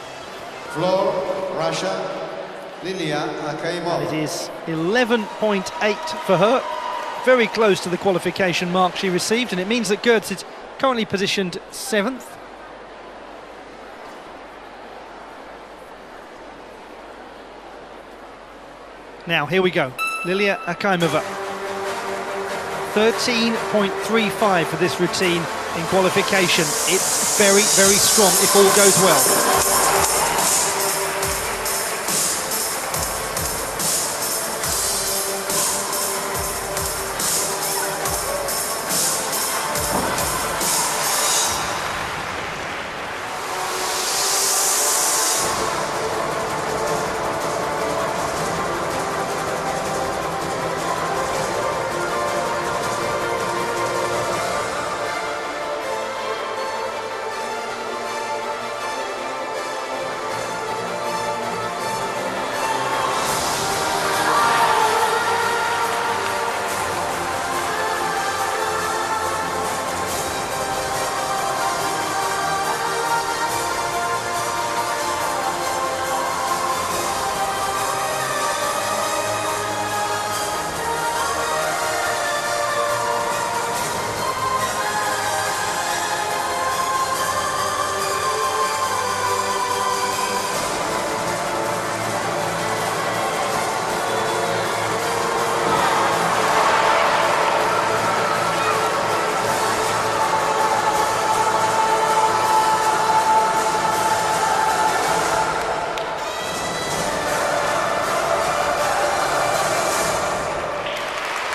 Floor, Russia, Lilia Akimova. It is 11.8 for her, very close to the qualification mark she received, and it means that Gertz is currently positioned 7th. Now, here we go. Lilia Akimova. 13.35 for this routine in qualification. It's very, very strong if all goes well.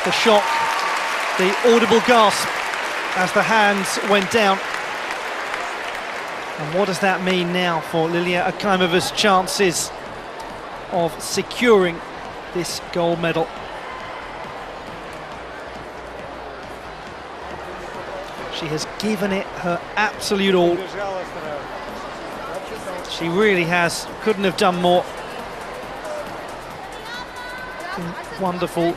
The shock, the audible gasp as the hands went down. And what does that mean now for Lilia Akimova's chances of securing this gold medal? She has given it her absolute all. She really has, couldn't have done more. Been wonderful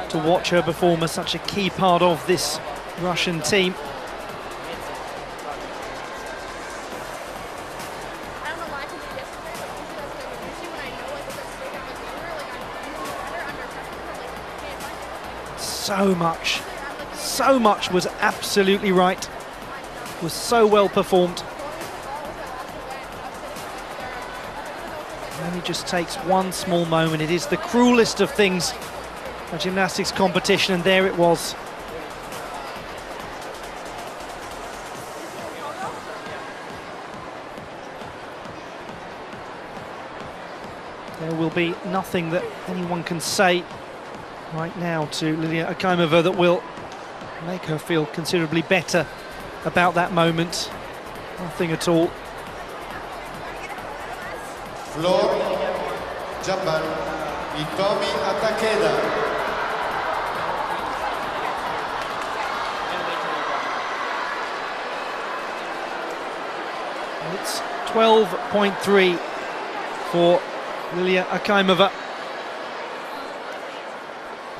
to watch her perform as such a key part of this Russian team. So much was absolutely right, was so well performed. It only just takes one small moment. It is the cruelest of things, a gymnastics competition, and there it was. There will be nothing that anyone can say right now to Lilia Akimova that will make her feel considerably better about that moment. Nothing at all. Floor, Japan, Hitomi Hadekeda. It's 12.3 for Lilia Akimova.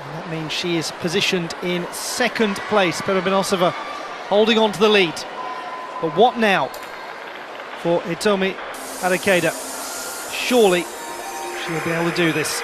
And that means she is positioned in second place. Pereminosova holding on to the lead. But what now for Hitomi Hadekeda? Surely she'll be able to do this.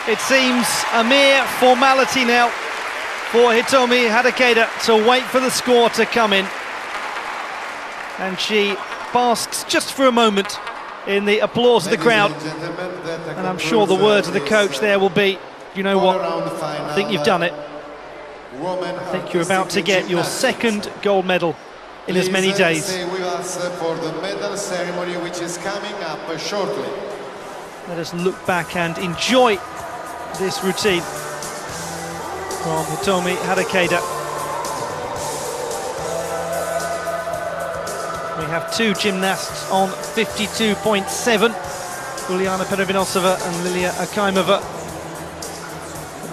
It seems a mere formality now for Hitomi Hadakeda to wait for the score to come in. And she basks just for a moment in the applause of the crowd. And I'm sure the words of the coach there will be, you know what, I think you've done it. I think you're about to get your second gold medal in as many days. Stay with us for the medal ceremony, which is coming up shortly. Let us look back and enjoy this routine from Hitomi Hadakeda. We have two gymnasts on 52.7, Uliana Perevinosova and Lilia Akaimova.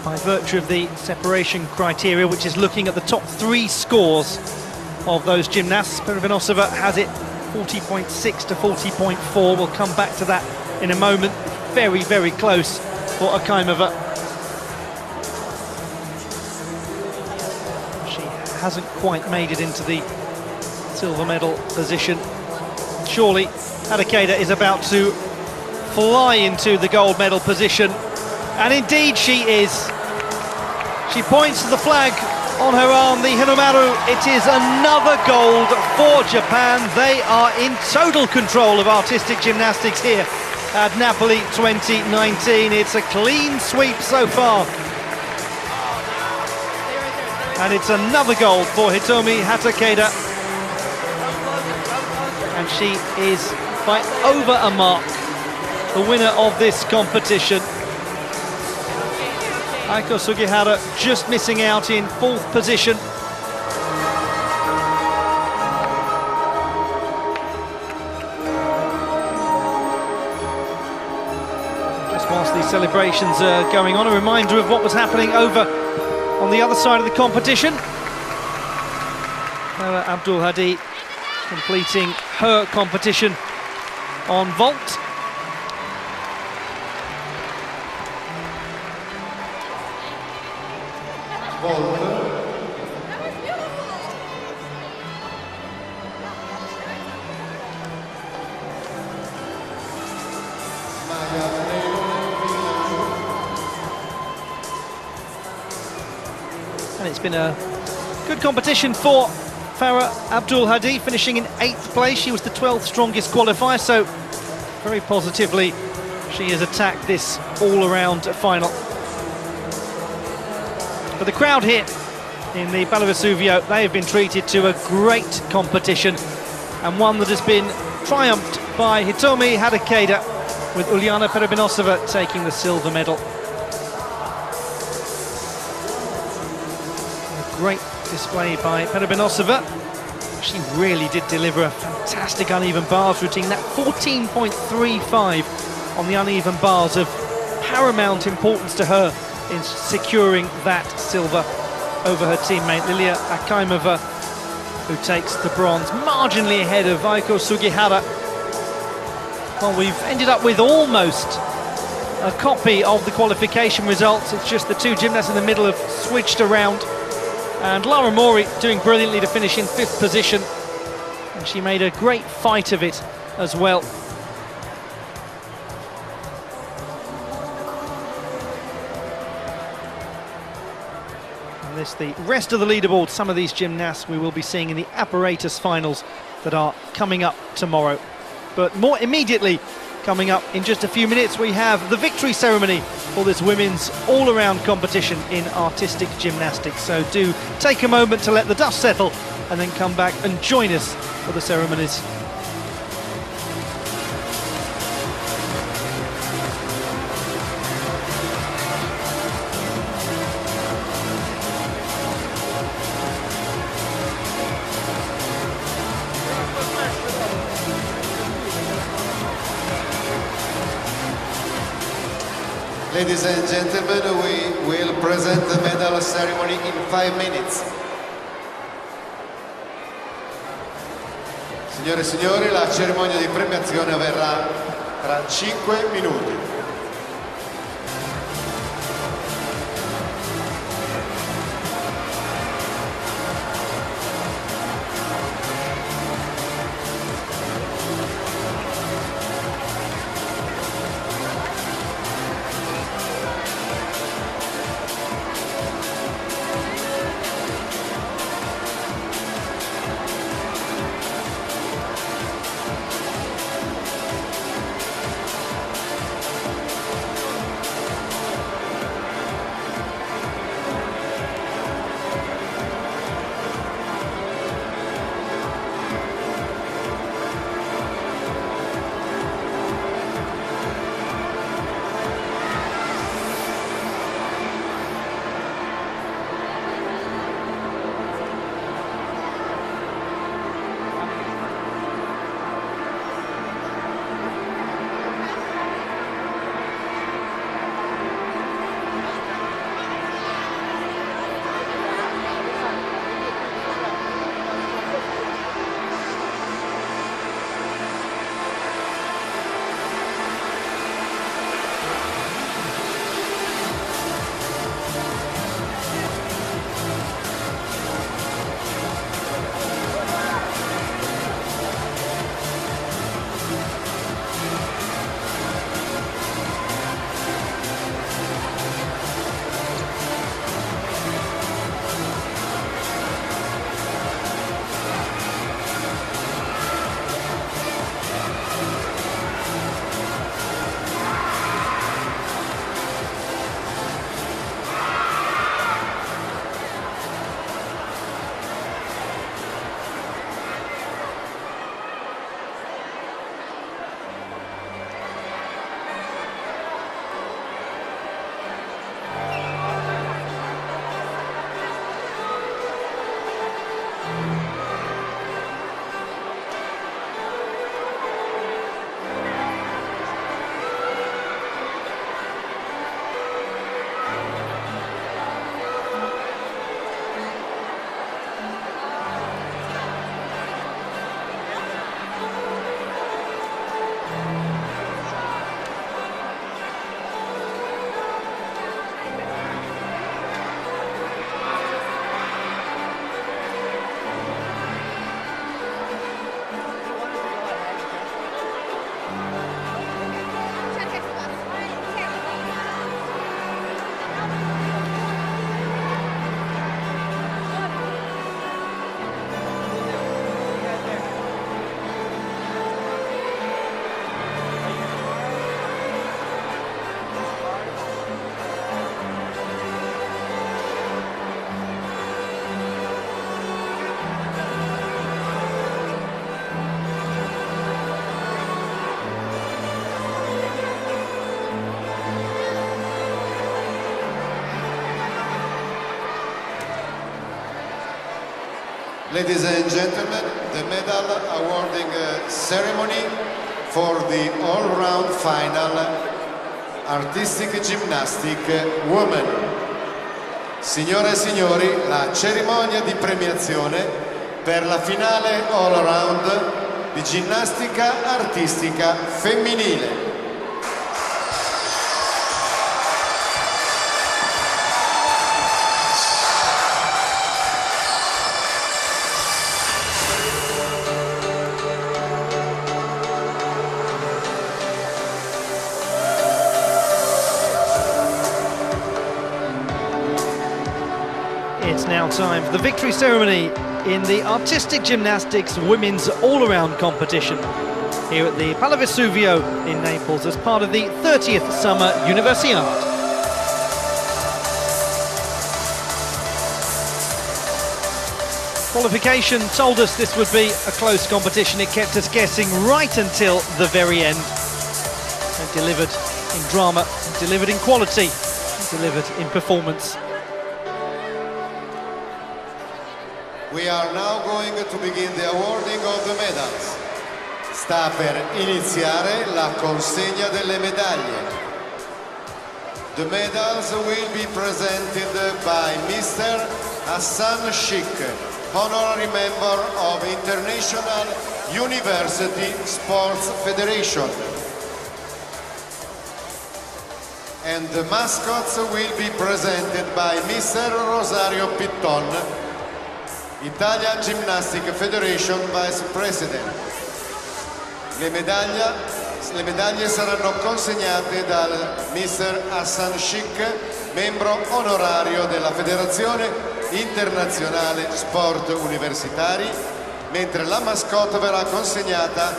By virtue of the separation criteria, which is looking at the top three scores of those gymnasts, Perevinosova has it 40.6 to 40.4. We'll come back to that in a moment. Very, very close for Akaimova. She hasn't quite made it into the silver medal position. Surely Hadakeda is about to fly into the gold medal position, and indeed she is. She points to the flag on her arm, the Hinomaru. It is another gold for Japan. They are in total control of artistic gymnastics here at Napoli 2019. It's a clean sweep so far. And it's another gold for Hitomi Hadakeda. And she is, by over a mark, the winner of this competition. Aiko Sugihara just missing out in fourth position. Just whilst these celebrations are going on, a reminder of what was happening over on the other side of the competition. Abdul Hadi completing her competition on vault. And it's been a good competition for Farah Abdul Hadi, finishing in 8th place. She was the 12th strongest qualifier, so very positively she has attacked this all-around final. But the crowd here in the Palo Vesuvio, they have been treated to a great competition, and one that has been triumphed by Hitomi Hadakeda, with Uliana Perevinosova taking the silver medal. A great display by Perevinosova. She really did deliver a fantastic uneven bars routine. That 14.35 on the uneven bars, of paramount importance to her in securing that silver over her teammate Lilia Akaimova, who takes the bronze, marginally ahead of Aiko Sugihara. Well, we've ended up with almost a copy of the qualification results. It's just the two gymnasts in the middle have switched around, and Lara Mori doing brilliantly to finish in 5th position, and she made a great fight of it as well. The rest of the leaderboard, some of these gymnasts we will be seeing in the apparatus finals that are coming up tomorrow. But more immediately, coming up in just a few minutes, we have the victory ceremony for this women's all-around competition in artistic gymnastics. So do take a moment to let the dust settle and then come back and join us for the ceremonies. Ladies and gentlemen, we will present the medal ceremony in 5 minutes. Signore e signori, la cerimonia di premiazione avverrà tra 5 minuti. Ladies and gentlemen, the medal awarding ceremony for the all-round final Artistic Gymnastic Women. Signore e signori, la cerimonia di premiazione per la finale all-round di ginnastica artistica femminile. It's now time for the victory ceremony in the Artistic Gymnastics Women's All-Around competition here at the Pala Vesuvio in Naples as part of the 30th Summer Universiade. Qualification told us this would be a close competition. It kept us guessing right until the very end. And delivered in drama, delivered in quality, delivered in performance. We are now going to begin the awarding of the medals. Sta per iniziare la consegna delle medaglie. The medals will be presented by Mr. Hassan Sheikh, honorary member of International University Sports Federation. And the mascots will be presented by Mr. Rosario Pitton, Italian Gymnastics Federation Vice President. Le medaglie saranno consegnate dal Mr. Hassan Sheikh, membro onorario della Federazione Internazionale Sport Universitari, mentre la mascotte verrà consegnata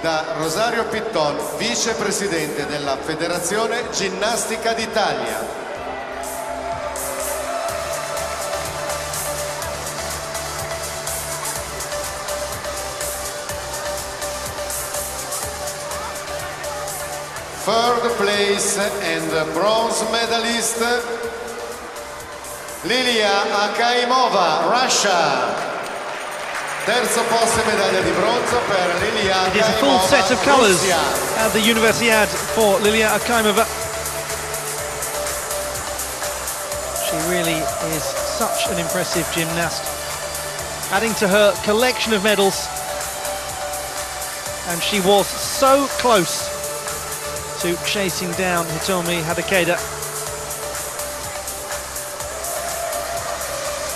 da Rosario Pitton, vicepresidente della Federazione Ginnastica d'Italia. Third place and bronze medalist Lilia Akaimova, Russia. Terzo posto e medaglia di bronzo per Lilia Akaimova. It is a full set of colours at the Universiade for Lilia Akaimova. She really is such an impressive gymnast, adding to her collection of medals, and she was so close to chasing down Hitomi Hadakeda.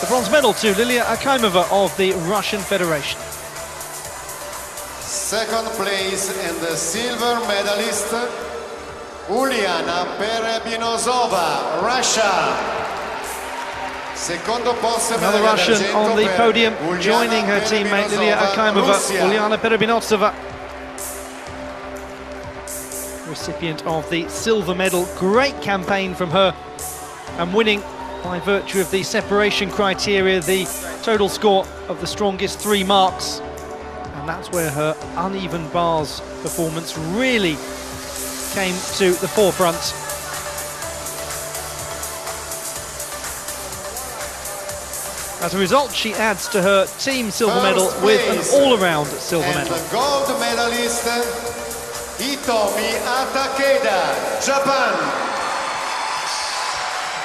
The bronze medal to Lilia Akaimova of the Russian Federation. Second place and the silver medalist Uliana Perebinosova, Russia. Secondo posto, another Russian on the podium, joining her teammate Lilia Akaimova, Uliana Perebinosova, recipient of the silver medal. Great campaign from her, and winning by virtue of the separation criteria, the total score of the strongest 3 marks, and that's where her uneven bars performance really came to the forefront. As a result, she adds to her team silver medal with an all-around silver medal. The gold medalist Hitomi Hadakeda, Japan.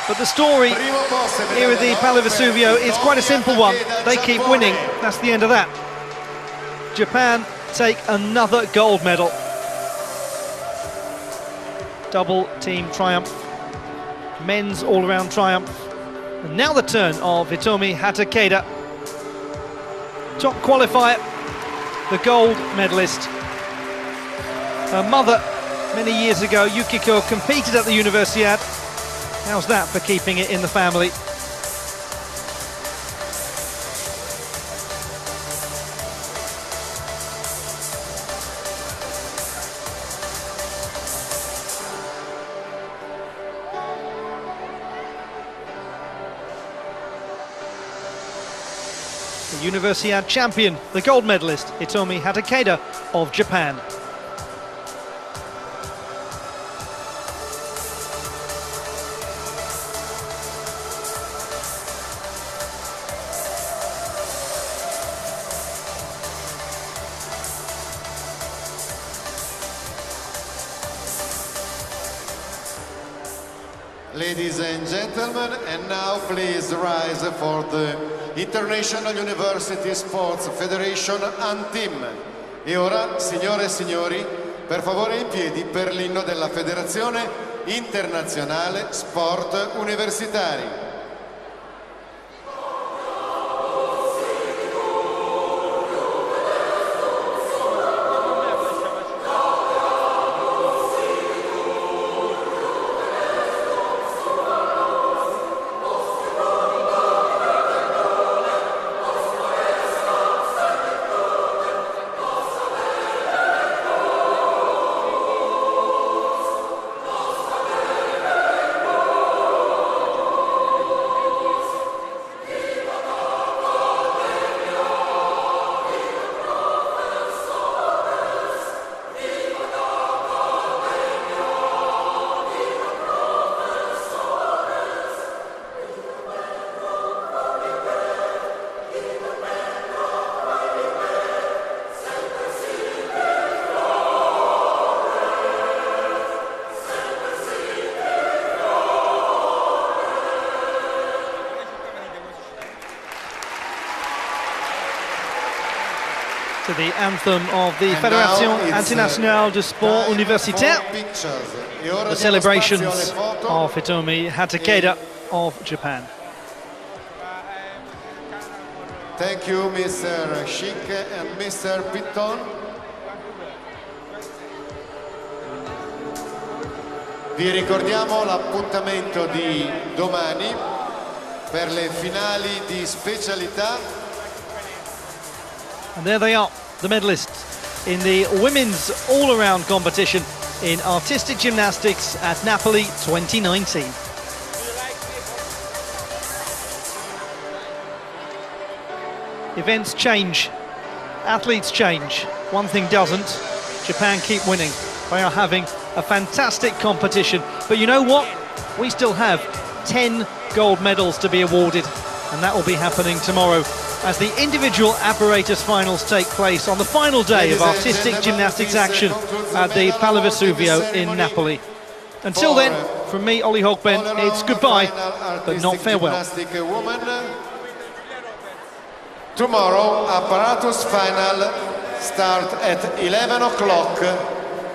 But the story here at the Pala Vesuvio is quite a simple one. They keep winning, that's the end of that. Japan take another gold medal. Double team triumph, men's all-around triumph. And now the turn of Hitomi Hadakeda. Top qualifier, the gold medalist. Her mother, many years ago, Yukiko, competed at the Universiade. How's that for keeping it in the family? The Universiade champion, the gold medalist, Hitomi Hadakeda of Japan. Ladies and gentlemen, and now please rise for the International University Sports Federation Antim. E ora, signore e signori, per favore in piedi per l'inno della Federazione Internazionale Sport Universitari. To the anthem of the Fédération Internationale de Sport Universitaire, the celebrations of Hitomi Hatakeda of Japan. Thank you, Mr. Schick and Mr. Pitton. Vi ricordiamo l'appuntamento di domani per le finali di specialità. And there they are, the medalists in the women's all-around competition in artistic gymnastics at Napoli 2019. Events change, athletes change. One thing doesn't, Japan keep winning. They are having a fantastic competition. But you know what? We still have 10 gold medals to be awarded, and that will be happening tomorrow as the individual apparatus finals take place on the final day of artistic gymnastics action at the Pala Vesuvio in Napoli. Until then, from me, Ollie Hogben, it's goodbye, but not farewell. Tomorrow, apparatus final start at 11 o'clock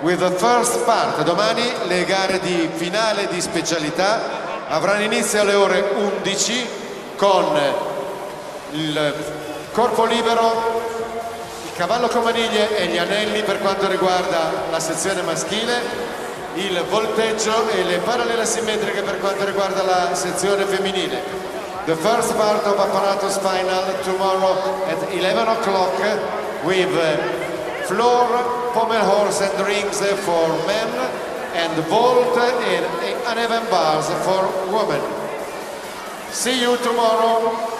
with the first part. Domani le gare di finale di specialità avranno inizio alle ore 11 con il corpo libero, il cavallo con maniglie e gli anelli per quanto riguarda la sezione maschile, il volteggio e le parallele asimmetriche per quanto riguarda la sezione femminile. The first part of apparatus final tomorrow at 11 o'clock with floor, pommel horse and rings for men and vault and uneven bars for women. See you tomorrow.